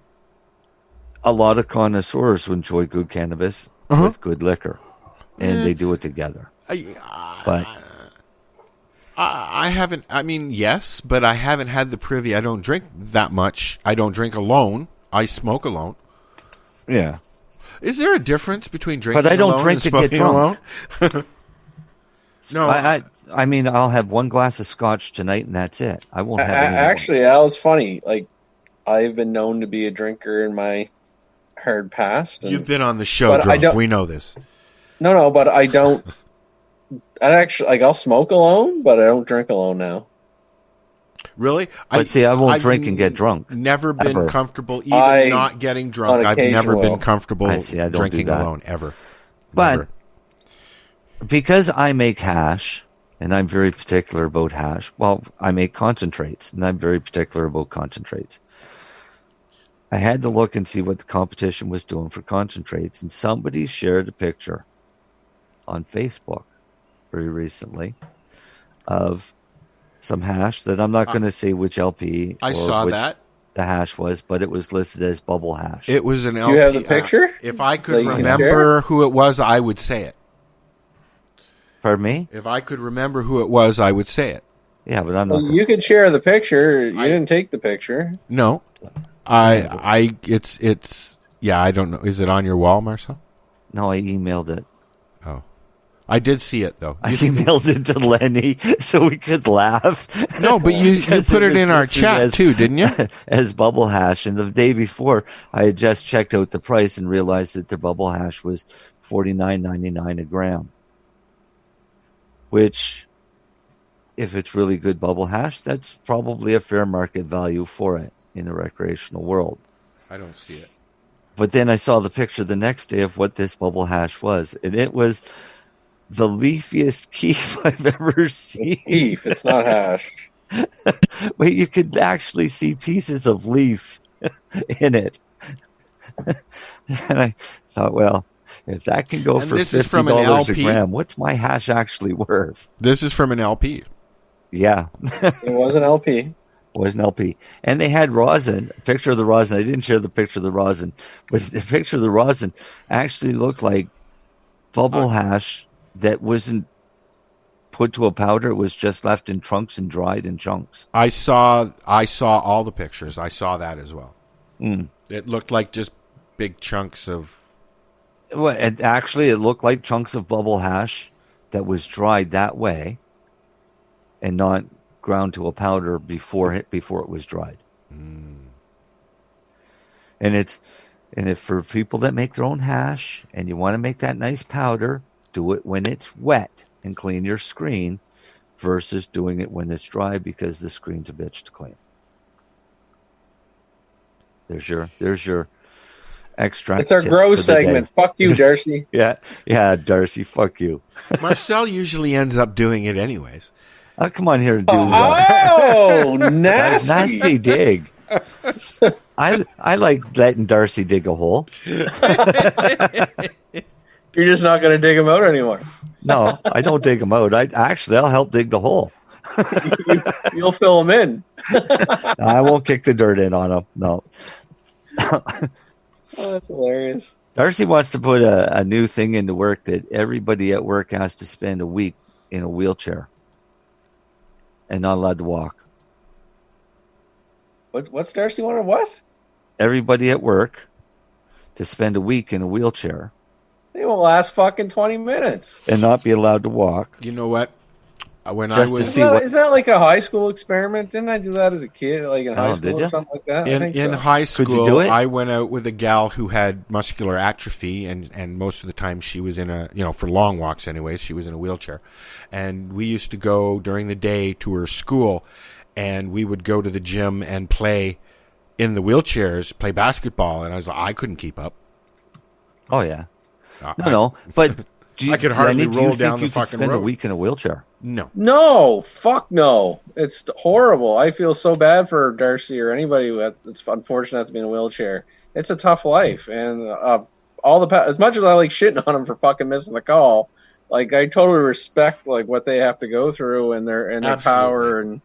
a lot of connoisseurs enjoy good cannabis with good liquor, and they do it together. But I haven't. I mean, yes, but I haven't had the privy. I don't drink that much. I don't drink alone. I smoke alone. Yeah. Is there a difference between drinking but I don't alone drink and to get drunk. alone? No, I mean, I'll have one glass of scotch tonight, and that's it. I won't have any more. Actually, Al, it's funny. Like, I've been known to be a drinker in my hard past. You've been on the show drunk. We know this. No, but I don't. I actually I'll smoke alone, but I don't drink alone now. Really? But I won't drink and get drunk. Never been comfortable, even not getting drunk. I've never been comfortable drinking alone, ever. But never. Because I make hash, and I'm very particular about hash, well, I make concentrates, and I'm very particular about concentrates. I had to look and see what the competition was doing for concentrates, and somebody shared a picture on Facebook very recently of some hash that I'm not going to say which LP I saw that the hash was, but it was listed as bubble hash. It was an LP. Do you have the picture? If I could remember who it was, I would say it. Pardon me? If I could remember who it was, I would say it. Yeah, but I'm not. Well, you could share the picture. You didn't take the picture. No, it's I don't know. Is it on your wall, Marcel? No, I emailed it. Oh, I did see it though. I emailed it to Lenny so we could laugh. No, but you put it in our chat too, didn't you? As bubble hash, and the day before, I had just checked out the price and realized that their bubble hash was $49.99 a gram. Which, if it's really good bubble hash, that's probably a fair market value for it in the recreational world. I don't see it. But then I saw the picture the next day of what this bubble hash was, and it was the leafiest keef I've ever seen. Keef, it's not hash. Wait, you could actually see pieces of leaf in it. And I thought, well, if that can go for $50 a gram, what's my hash actually worth? This is from an LP. Yeah. It was an LP. It was an LP. And they had rosin, a picture of the rosin. I didn't share the picture of the rosin, but the picture of the rosin actually looked like bubble hash that wasn't put to a powder. It was just left in trunks and dried in chunks. I saw all the pictures. I saw that as well. It looked like just big chunks of... Well, it looked like chunks of bubble hash that was dried that way and not ground to a powder before it was dried. And if for people that make their own hash and you want to make that nice powder, do it when it's wet and clean your screen versus doing it when it's dry because the screen's a bitch to clean. There's your extract. It's our grow segment. Fuck you, Darcy. Yeah, Darcy, fuck you. Marcel usually ends up doing it anyways. I'll come on here and do nasty. Nasty dig. I like letting Darcy dig a hole. You're just not going to dig them out anymore. No, I don't dig them out. I'll help dig the hole. You'll fill them in. I won't kick the dirt in on them. No. Oh, that's hilarious. Darcy wants to put a new thing into work that everybody at work has to spend a week in a wheelchair and not allowed to walk. What's Darcy wanted? What? Everybody at work to spend a week in a wheelchair. They won't last fucking 20 minutes. And not be allowed to walk. You know what? Is that like a high school experiment? Didn't I do that as a kid, like in high school or something like that? In high school, I went out with a gal who had muscular atrophy, and most of the time she was in for long walks anyways, she was in a wheelchair. And we used to go during the day to her school, and we would go to the gym and play in the wheelchairs, play basketball, and I couldn't keep up. Oh, yeah. No, but... I could hardly roll down the fucking spend road. A week in a wheelchair? No, fuck no. It's horrible. I feel so bad for Darcy or anybody that's unfortunate to be in a wheelchair. It's a tough life, and as much as I like shitting on him for fucking missing the call, Like I totally respect like what they have to go through and their power and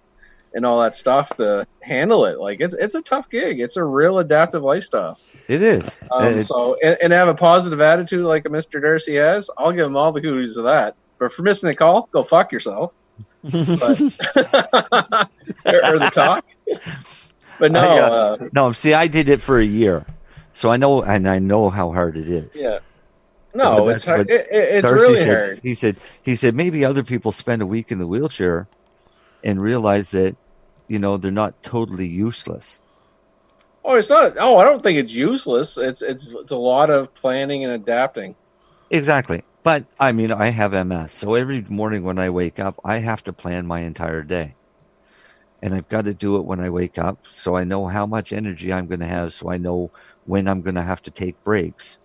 all that stuff to handle it. Like it's a tough gig. It's a real adaptive lifestyle. It is. So have a positive attitude like a Mr. Darcy has. I'll give him all the kudos of that. But for missing the call, go fuck yourself. But, or the talk. But no. No, see, I did it for a year, so I know, and I know how hard it is. Yeah. No, it's hard. It's Darcy really said, hard. He said maybe other people spend a week in the wheelchair and realize that, they're not totally useless. Oh, it's not. Oh, I don't think it's useless. It's a lot of planning and adapting. Exactly. But I mean, I have MS, so every morning when I wake up, I have to plan my entire day. And I've got to do it when I wake up, so I know how much energy I'm going to have, so I know when I'm going to have to take breaks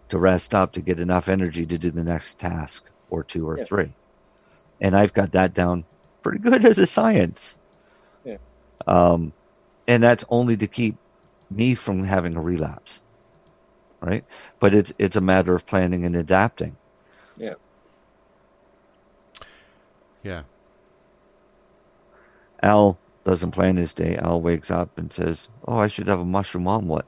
to rest up to get enough energy to do the next task or two or three. And I've got that down pretty good as a science. Yeah. And that's only to keep me from having a relapse, right? But it's a matter of planning and adapting. Yeah. Yeah. Al doesn't plan his day. Al wakes up and says, "Oh, I should have a mushroom omelette."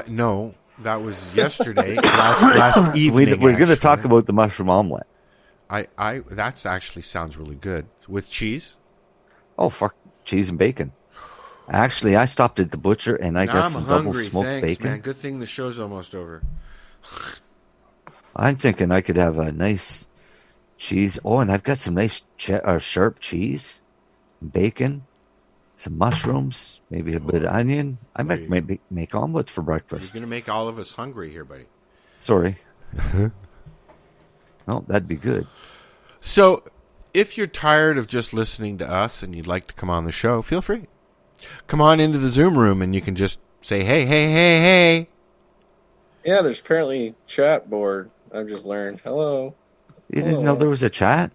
No, that was yesterday, last evening. We're going to talk about the mushroom omelette. That actually sounds really good with cheese. Oh, fuck, cheese and bacon. Actually, I stopped at the butcher and I got some double smoked bacon. Man. Good thing the show's almost over. I'm thinking I could have a nice cheese. Oh, and I've got some nice sharp cheese, bacon, some mushrooms, maybe a bit of onion. I might maybe make omelets for breakfast. You're going to make all of us hungry here, buddy. Sorry. No, that'd be good. So, if you're tired of just listening to us and you'd like to come on the show, feel free. Come on into the Zoom room and you can just say, hey. Yeah, there's apparently chat board. I've just learned. Hello. You didn't know there was a chat?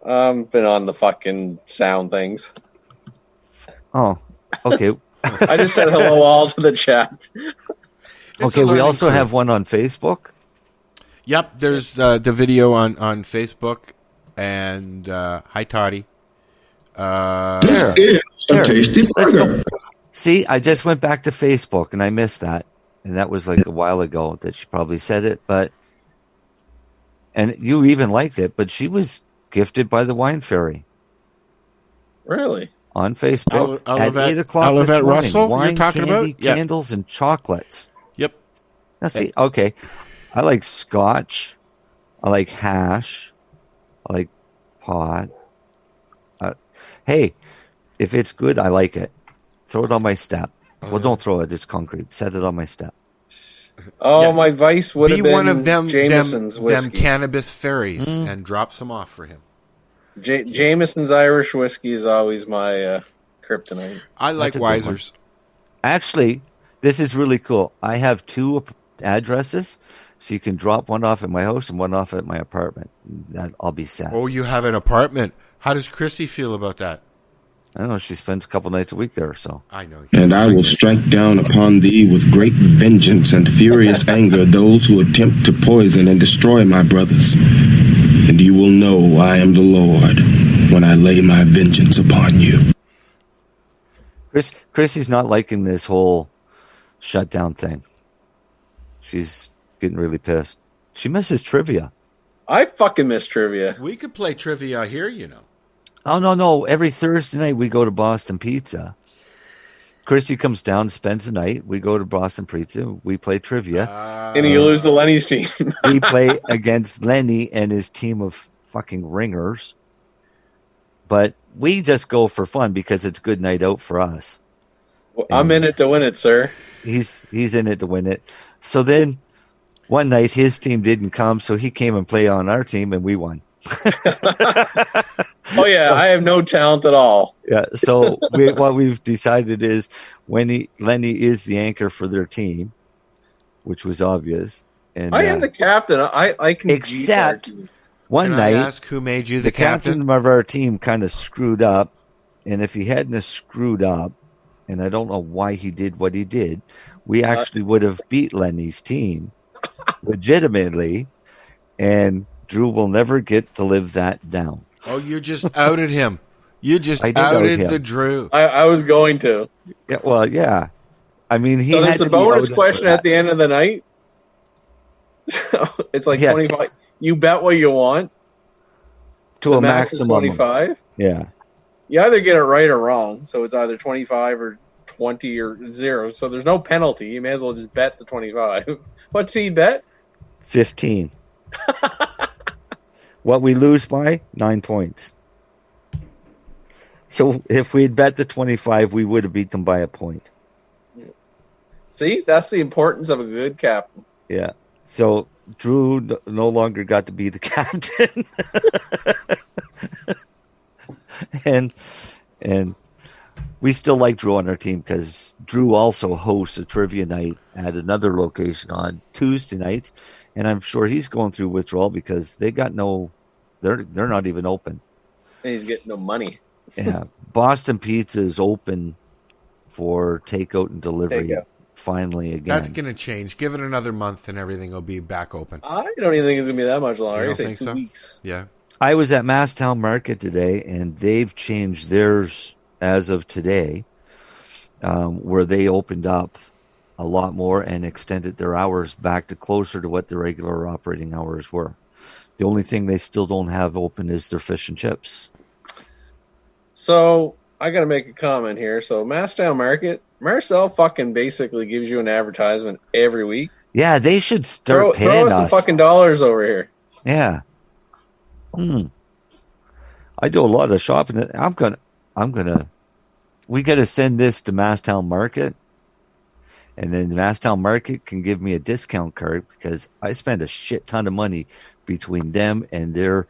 Been on the fucking sound things. Oh, okay. I just said hello all to the chat. Okay, we also have one on Facebook. Yep, there's the video on Facebook. And hi, Toddy. This is a tasty burger. See, I just went back to Facebook and I missed that. And that was like a while ago that she probably said it. And you even liked it, but she was gifted by the Wine Fairy. Really? On Facebook at 8 o'clock Olivet this morning. Russell, Wine, you're talking candy, about? Yep. candles, and chocolates. Yep. Now see, okay. I like scotch. I like hash. I like pot. Hey, if it's good, I like it. Throw it on my step. Well, don't throw it. It's concrete. Set it on my step. Oh, my vice would have been one of them Jameson's whiskey. Them cannabis fairies and drop some off for him. Jameson's Irish whiskey is always my kryptonite. I like Weiser's. Actually, this is really cool. I have 2 addresses, so you can drop one off at my house and one off at my apartment. I'll be sad. Oh, you have an apartment. How does Chrissy feel about that? I don't know. She spends a couple nights a week there, so. I know. And I will strike down upon thee with great vengeance and furious anger those who attempt to poison and destroy my brothers. And you will know I am the Lord when I lay my vengeance upon you. Chrissy's not liking this whole shutdown thing. She's getting really pissed. She misses trivia. I fucking miss trivia. We could play trivia here, you know. Oh, no. Every Thursday night we go to Boston Pizza. Chrissy comes down, spends the night. We go to Boston Pizza. We play trivia. And you lose to Lenny's team. We play against Lenny and his team of fucking ringers. But we just go for fun because it's a good night out for us. Well, I'm in it to win it, sir. He's in it to win it. So then one night his team didn't come, so he came and played on our team and we won. Oh yeah, I have no talent at all. Yeah, so what we've decided is Lenny is the anchor for their team, which was obvious. And I am the captain. I can. Except one night, I ask who made you the captain of our team kind of screwed up, and if he hadn't have screwed up, and I don't know why he did what he did, we actually would have beat Lenny's team legitimately, and Drew will never get to live that down. Oh, you just outed him. You just I did out outed him. the Drew. I was going to. Yeah, well, yeah. I mean, he So had there's a to be bonus outed question for at that. the end of the night. So it's like 25. You bet what you want. To The a max is maximum. 25. Yeah. You either get it right or wrong. So it's either 25 or 20 or 0. So there's no penalty. You may as well just bet the 25. What's he bet? 15. What we lose by? 9 points. So if we had bet the 25, we would have beat them by a point. See, that's the importance of a good captain. Yeah. So Drew no longer got to be the captain. and we still like Drew on our team because Drew also hosts a trivia night at another location on Tuesday nights, and I'm sure he's going through withdrawal because they got they're not even open. And he's getting no money. Yeah, Boston Pizza is open for takeout and delivery. Takeout. Finally again. That's going to change. Give it another month and everything will be back open. I don't even think it's going to be that much longer. You I don't say think 2 so? weeks. Yeah. I was at Masstown Market today, and they've changed theirs as of today, where they opened up a lot more and extended their hours back to closer to what their regular operating hours were. The only thing they still don't have open is their fish and chips. So I got to make a comment here. So Masstown Market, Marcel fucking basically gives you an advertisement every week. Yeah, they should start throw paying us some us. fucking dollars over here. Yeah. I do a lot of shopping. We got to send this to Masstown Market, and then Masstown Market can give me a discount card because I spend a shit ton of money between them and their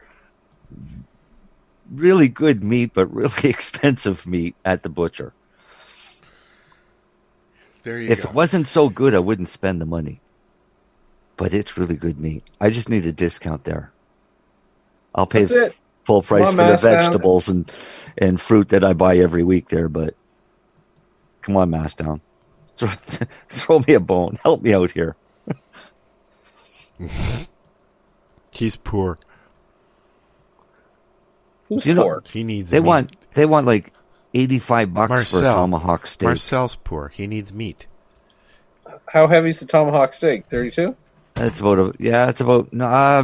really good meat, but really expensive meat at the butcher. There you If go. it wasn't so good, I wouldn't spend the money. But it's really good meat. I just need a discount there. I'll pay That's it. full price Come for on, the Masstown. vegetables and fruit that I buy every week there. But come on, Masstown. Throw me a bone. Help me out here. He's poor. Who's Do you know- poor? He needs They meat. want like $85 for a tomahawk steak. Marcel's poor. He needs meat. How heavy is the tomahawk steak? 32? It's about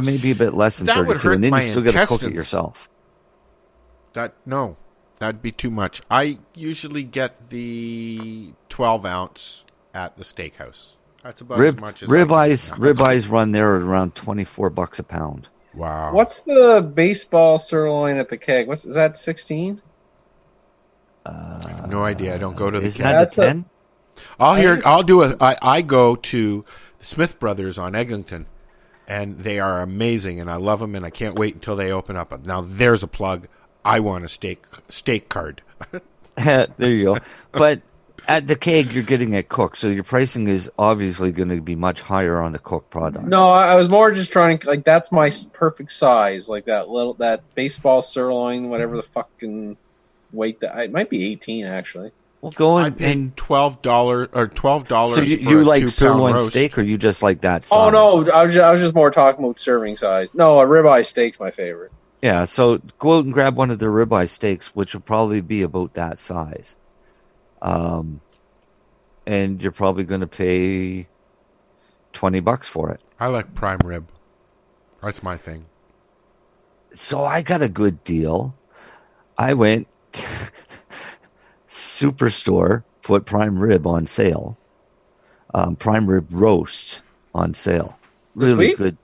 maybe a bit less than That would 32, hurt and then my you still got to cook it intestines. yourself. That'd be too much. I usually get the 12-ounce at the steakhouse. That's about as much as Ribeyes run there at around $24 a pound. Wow. What's the baseball sirloin at the keg? Is that 16? I have no idea. I don't go to the Isn't keg. that a 10? I go to the Smith Brothers on Eglinton, and they are amazing, and I love them, and I can't wait until they open up. Now there's a plug. I want a steak card. There you go. But at the keg, you're getting it cooked, so your pricing is obviously going to be much higher on the cooked product. No, I was more just trying to, like, that's my perfect size. Like that baseball sirloin, whatever the fucking weight it might be 18 actually. Well, go I and paid $12 or $12. so for you a like 2-pound sirloin roast. steak, or you just like that size? Oh no, I was just more talking about serving size. No, a ribeye steak's my favorite. Yeah, so go out and grab one of their ribeye steaks, which will probably be about that size. And you're probably going to pay $20 for it. I like prime rib. That's my thing. So I got a good deal. I went Superstore put prime rib on sale. Prime rib roast on sale. This Really week? good.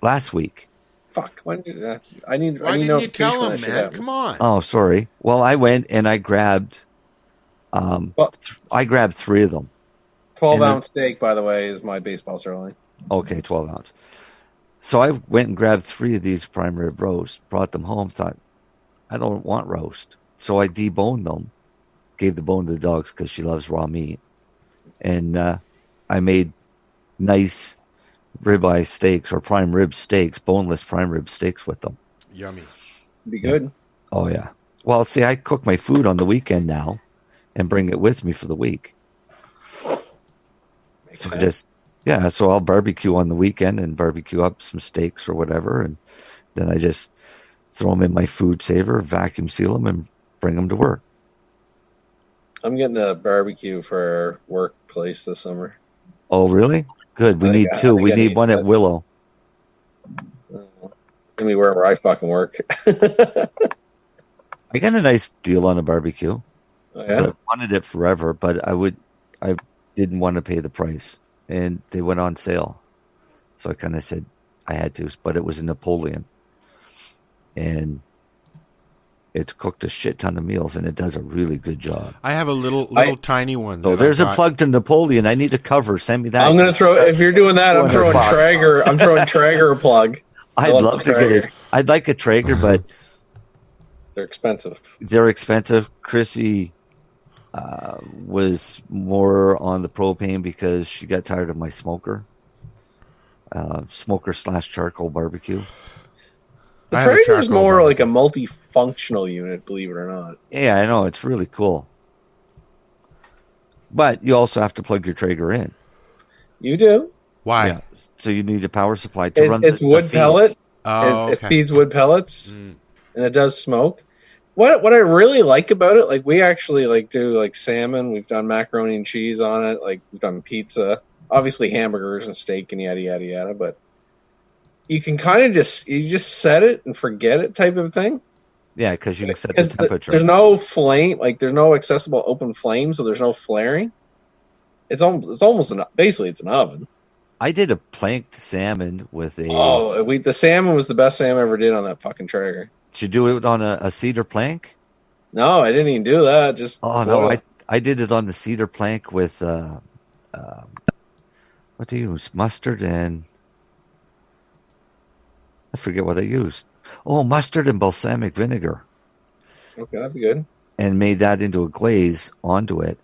Last week. Fuck, when did I need? Why I need didn't you notification tell when him, that shit man? happens. Come on. Oh, sorry. Well, I went and I grabbed. I grabbed 3 of them. 12-ounce steak, by the way, is my baseball sirloin. Okay, 12 ounce. So I went and grabbed 3 of these prime rib roast, brought them home, thought, I don't want roast. So I deboned them, gave the bone to the dogs because she loves raw meat. And I made nice ribeye steaks or prime rib steaks, boneless prime rib steaks with them. Yummy. Be good. Oh, yeah. Well, see, I cook my food on the weekend now and bring it with me for the week. Makes So sense. just Yeah, so I'll barbecue on the weekend and barbecue up some steaks or whatever, and then I just throw them in my food saver, vacuum seal them, and bring them to work. I'm getting a barbecue for our workplace this summer. Oh, really? Good. We need two. We need one at Willow. It's gonna be wherever I fucking work. I got a nice deal on a barbecue. Oh, yeah? I wanted it forever, but I didn't want to pay the price, and they went on sale. So I kind of said I had to, but it was a Napoleon, and it's cooked a shit ton of meals, and it does a really good job. I have a little tiny one. So there's a plug to Napoleon. I need a cover. Send me that. I'm gonna throw. If you're doing that, I'm throwing Traeger. I'm throwing Traeger plug. I'd love to get it. I'd like a Traeger, but they're expensive. They're expensive. Chrissy was more on the propane because she got tired of my smoker. Smoker/charcoal barbecue. The Traeger is more like a multifunctional unit, believe it or not. Yeah, I know. It's really cool. But you also have to plug your Traeger in. You do. Why? Yeah. So you need a power supply to run it's wood pellet. Oh, it feeds wood pellets, and it does smoke. What I really like about it, like we actually like do like salmon. We've done macaroni and cheese on it. Like we've done pizza, obviously hamburgers and steak and yada yada yada. But you can kind of just set it and forget it type of thing. Yeah, because you can set the temperature. There's no flame, like there's no accessible open flame, so there's no flaring. It's almost basically it's an oven. I did a planked salmon with a. The salmon was the best salmon I ever did on that fucking Traeger. Did you do it on a cedar plank? No, I didn't even do that. Just I did it on the cedar plank with what do you use? Mustard and I forget what I used. Oh, mustard and balsamic vinegar. Okay, that'd be good. And made that into a glaze onto it,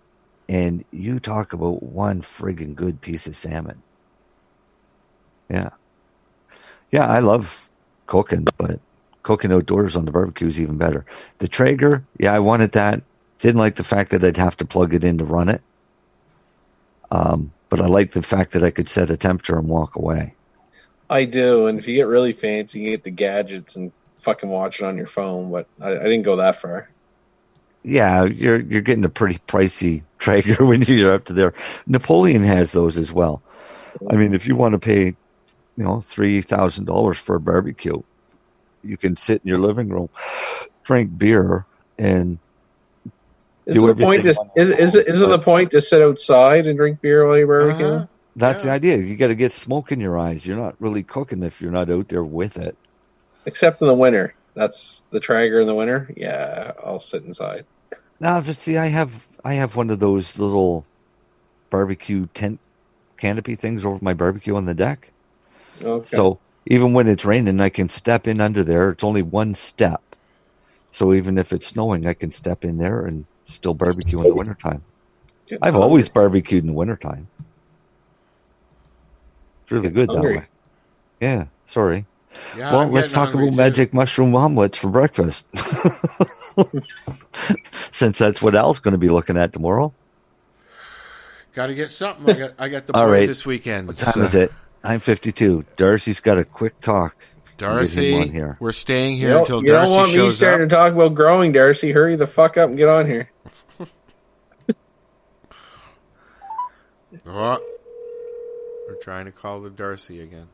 and you talk about one friggin' good piece of salmon. Yeah. Yeah, I love cooking, but cooking outdoors on the barbecue is even better. The Traeger, yeah, I wanted that. Didn't like the fact that I'd have to plug it in to run it. But I like the fact that I could set a temperature and walk away. I do, and if you get really fancy, you get the gadgets and fucking watch it on your phone, but I didn't go that far. Yeah, you're getting a pretty pricey Traeger when you're up to there. Napoleon has those as well. I mean, if you want to pay, $3,000 for a barbecue, you can sit in your living room, drink beer, and is it the point to sit outside and drink beer while you're barbecuing? That's the idea. You got to get smoke in your eyes. You're not really cooking if you're not out there with it. Except in the winter. That's the Traeger in the winter. Yeah, I'll sit inside. Now, but see, I have one of those little barbecue tent canopy things over my barbecue on the deck. Okay. So even when it's raining, I can step in under there. It's only one step. So even if it's snowing, I can step in there and still barbecue in the wintertime. I've always barbecued in the wintertime. It's really good that way. Yeah, sorry. Yeah, well, let's talk about magic mushroom omelets for breakfast. Since that's what Al's going to be looking at tomorrow. Got to get something. I got the boy this weekend. What time is it? 9:52. Darcy's got a quick talk. Darcy, we're staying here until Darcy shows up. You don't want me starting to talk about growing, Darcy. Hurry the fuck up and get on here. We're trying to call the Darcy again.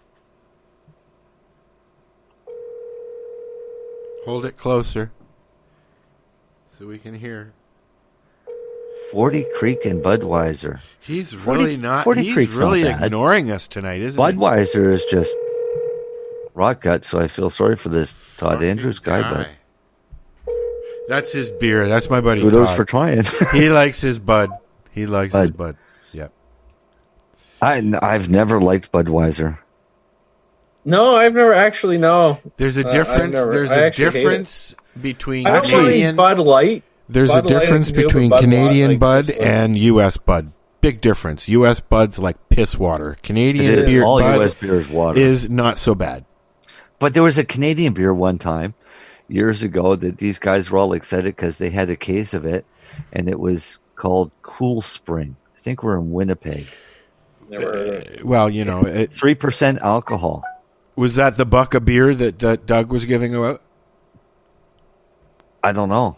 Hold it closer so we can hear. 40 Creek and Budweiser. He's really not. He's really ignoring us tonight, isn't Budweiser is just rock gut, so I feel sorry for this Todd Andrews guy. But that's his beer. That's my buddy. Kudos Todd. For trying. He likes his Bud. He likes his Bud. Yep. I've never liked Budweiser. No, I've never actually. No, there's a difference. There's a difference between Canadian Bud Light. There's a difference between Canadian Bud and U.S. Bud. Big difference. U.S. Bud's like piss water. Canadian beer, all Bud U.S. beer is water. Is not so bad. But there was a Canadian beer one time, years ago, that these guys were all excited because they had a case of it, and it was called Cool Spring. I think we're in Winnipeg. Never heard of it. Well, you know, 3% alcohol. Was that the buck of beer that Doug was giving out? I don't know.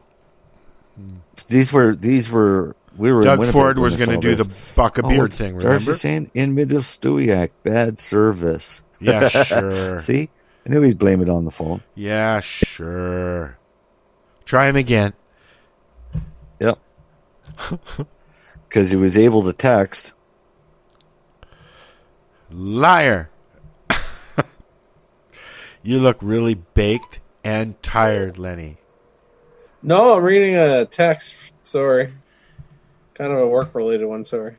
These were. We were. Doug in Ford Winnipeg was when going to this do all the this. buck of beer what's thing. Darcy Remember? saying in Middlestuiak, bad service. Yeah, sure. See, I knew he'd blame it on the phone. Yeah, sure. Try him again. Yep. Because he was able to text. Liar. You look really baked and tired, Lenny. No, I'm reading a text. Sorry. Kind of a work-related one, sorry.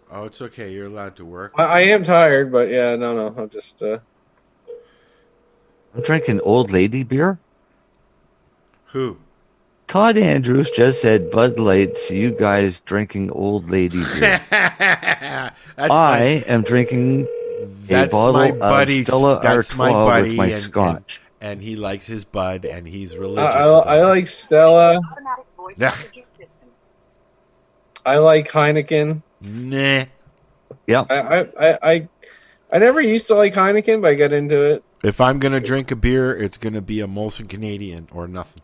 Oh, it's okay. You're allowed to work. I am tired, but yeah, no. I'm just... I'm drinking old lady beer. Who? Todd Andrews just said Bud Light, so you guys drinking old lady beer. I am drinking a bottle of Stella Artois with my scotch. And he likes his Bud, and he's religious. I like Stella. I like Heineken. Nah. Yeah. I never used to like Heineken, but I got into it. If I'm going to drink a beer, it's going to be a Molson Canadian or nothing.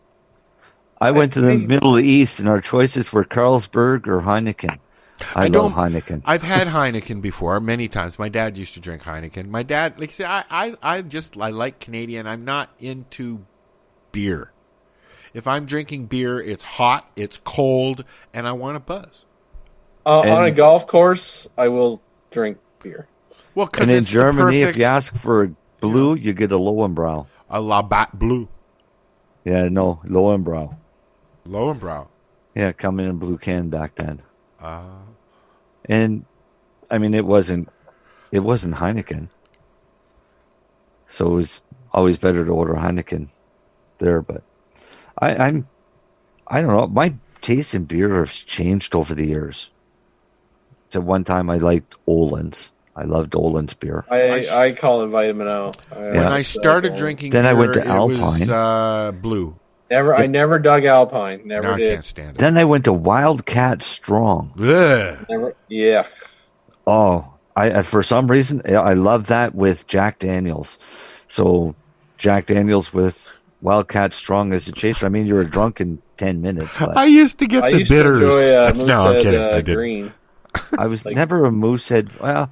I went to the Middle East, and our choices were Carlsberg or Heineken. I love Heineken. I've had Heineken before many times. My dad used to drink Heineken. My dad, like I say, I like Canadian. I'm not into beer. If I'm drinking beer, it's hot, it's cold, and I want a buzz. On a golf course, I will drink beer. Well, and in Germany, if you ask for a blue, you get a Lowenbrau. A Labatt Blue. Yeah, no, Lowenbrau. Lowenbrau. Yeah, coming in a blue can back then. And I mean, it wasn't Heineken, so it was always better to order Heineken there. But I don't know. My taste in beer has changed over the years. At one time, I liked Olin's. I loved Olin's beer. I call it Vitamin O. When I started drinking then beer, I went to it Alpine. was blue. I never dug Alpine. Never did. I can't stand it. Then I went to Wildcat Strong. Never. Yeah. Oh, I for some reason I love that with Jack Daniels. So Jack Daniels with Wildcat Strong as a chaser. I mean, you were drunk in 10 minutes. But I used to get the bitters. To enjoy no, I'm kidding. Moosehead I didn't. Green. I was never a Moosehead. Well,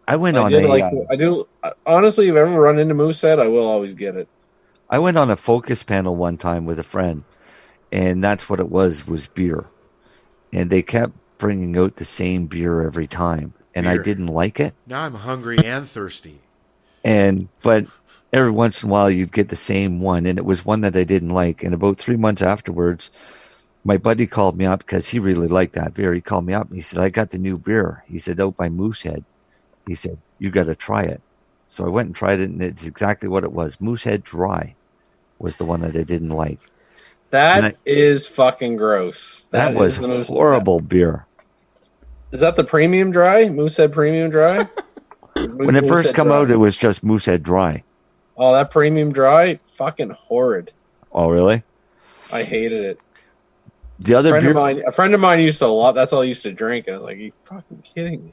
I went on I do. Honestly, if I ever run into Moosehead, I will always get it. I went on a focus panel one time with a friend, and that's what it was beer. And they kept bringing out the same beer every time, and I didn't like it. Now I'm hungry and thirsty. But every once in a while you'd get the same one, and it was one that I didn't like. And about 3 months afterwards, my buddy called me up because he really liked that beer. He called me up and he said, I got the new beer. He said, out by Moosehead. He said, you got to try it. So I went and tried it, and it's exactly what it was. Moosehead Dry was the one that I didn't like. That is fucking gross. That was horrible beer. Is that the premium dry? Moosehead Premium Dry? When it first came out, it was just Moosehead Dry. Oh, that premium dry? Fucking horrid. Oh, really? I hated it. The other a friend of mine used to love. That's all I used to drink. And I was like, "Are you fucking kidding me?"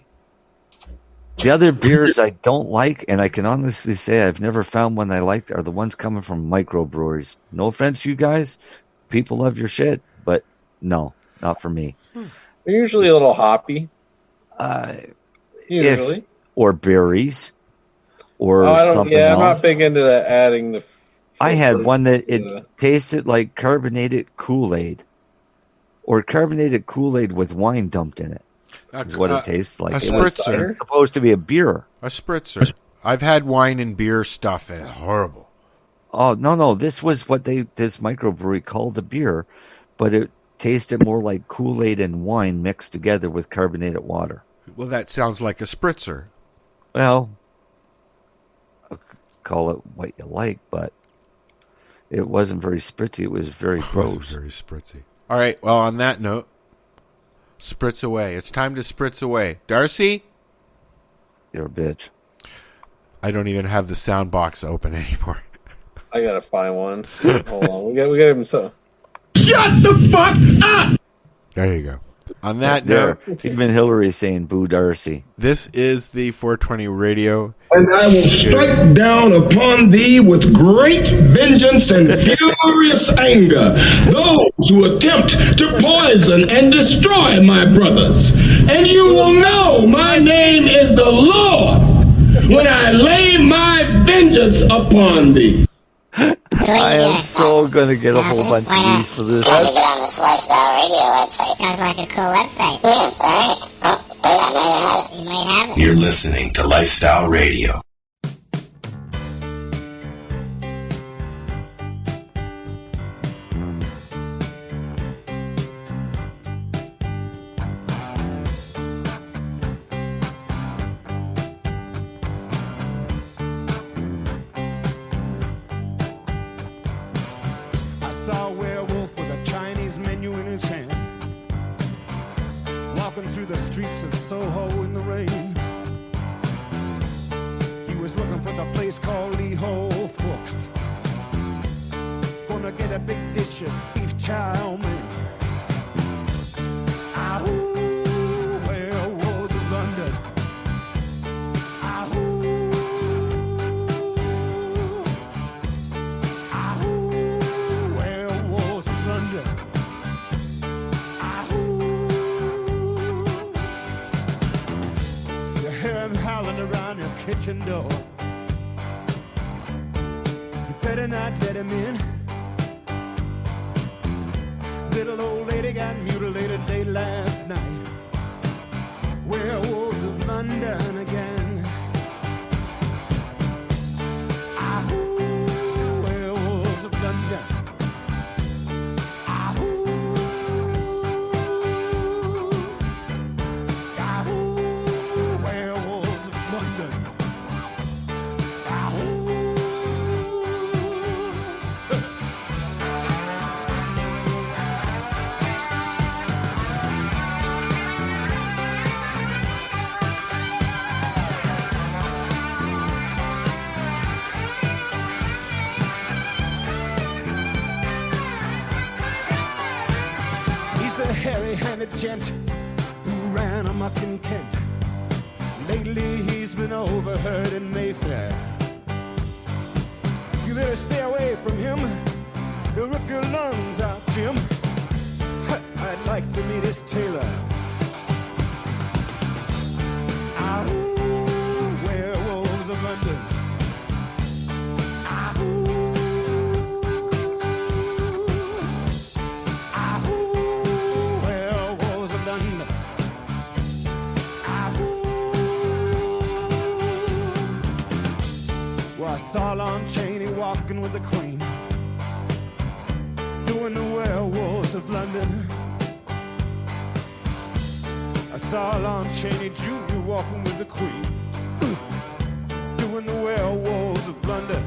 The other beers I don't like, and I can honestly say I've never found one I liked, are the ones coming from microbreweries. No offense, you guys. People love your shit, but no, not for me. They're usually a little hoppy. Usually. Or berries. Or something else. I'm else. not big into adding the... I had one that it tasted like carbonated Kool-Aid. Or carbonated Kool-Aid with wine dumped in it. Is what it tastes like. A It was spritzer. supposed to be a beer. A spritzer. I've had wine and beer stuff, and it's horrible. Oh, no. This was what this microbrewery called a beer, but it tasted more like Kool-Aid and wine mixed together with carbonated water. Well, that sounds like a spritzer. Well, call it what you like, but it wasn't very spritzy. It was very gross. It wasn't very spritzy. All right, well, on that note, spritz away. It's time to spritz away. Darcy? You're a bitch. I don't even have the sound box open anymore. I gotta find one. Hold on. We got him so. Shut the fuck up! There you go. On that there, note, even Hillary saying "Boo Darcy." This is the 420 Radio. And I will strike down upon thee with great vengeance and furious anger those who attempt to poison and destroy my brothers. And you will know my name is the Lord when I lay my vengeance upon thee. I am so gonna get a whole bunch of these for this. Trying to get on this Lifestyle Radio website. Sounds like a cool website. Yeah, it's alright. Oh, wait, I might have it. You might have it. You're listening to Lifestyle Radio. Through the streets of Soho in the rain, he was looking for the place called Lee Ho Fooks. Gonna get a big dish of beef chow mein. Ahoo, werewolves of London. Ahoo, ahoo, werewolves of London. Howling around your kitchen door. You better not let him in. Little old lady got mutilated late last night. Werewolves of London again. Ahoo, werewolves of London. Hairy-handed gent who ran amok in Kent. Lately he's been overheard in Mayfair. You better stay away from him. He'll rip your lungs out, Jim. I'd like to meet his tailor. Ahoo, werewolves of London. I saw Lon Chaney walking with the Queen, doing the werewolves of London. I saw Lon Chaney Jr. walking with the Queen, doing the werewolves of London.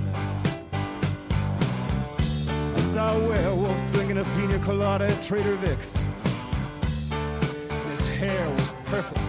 I saw a werewolf drinking a pina colada at Trader Vic's. His hair was perfect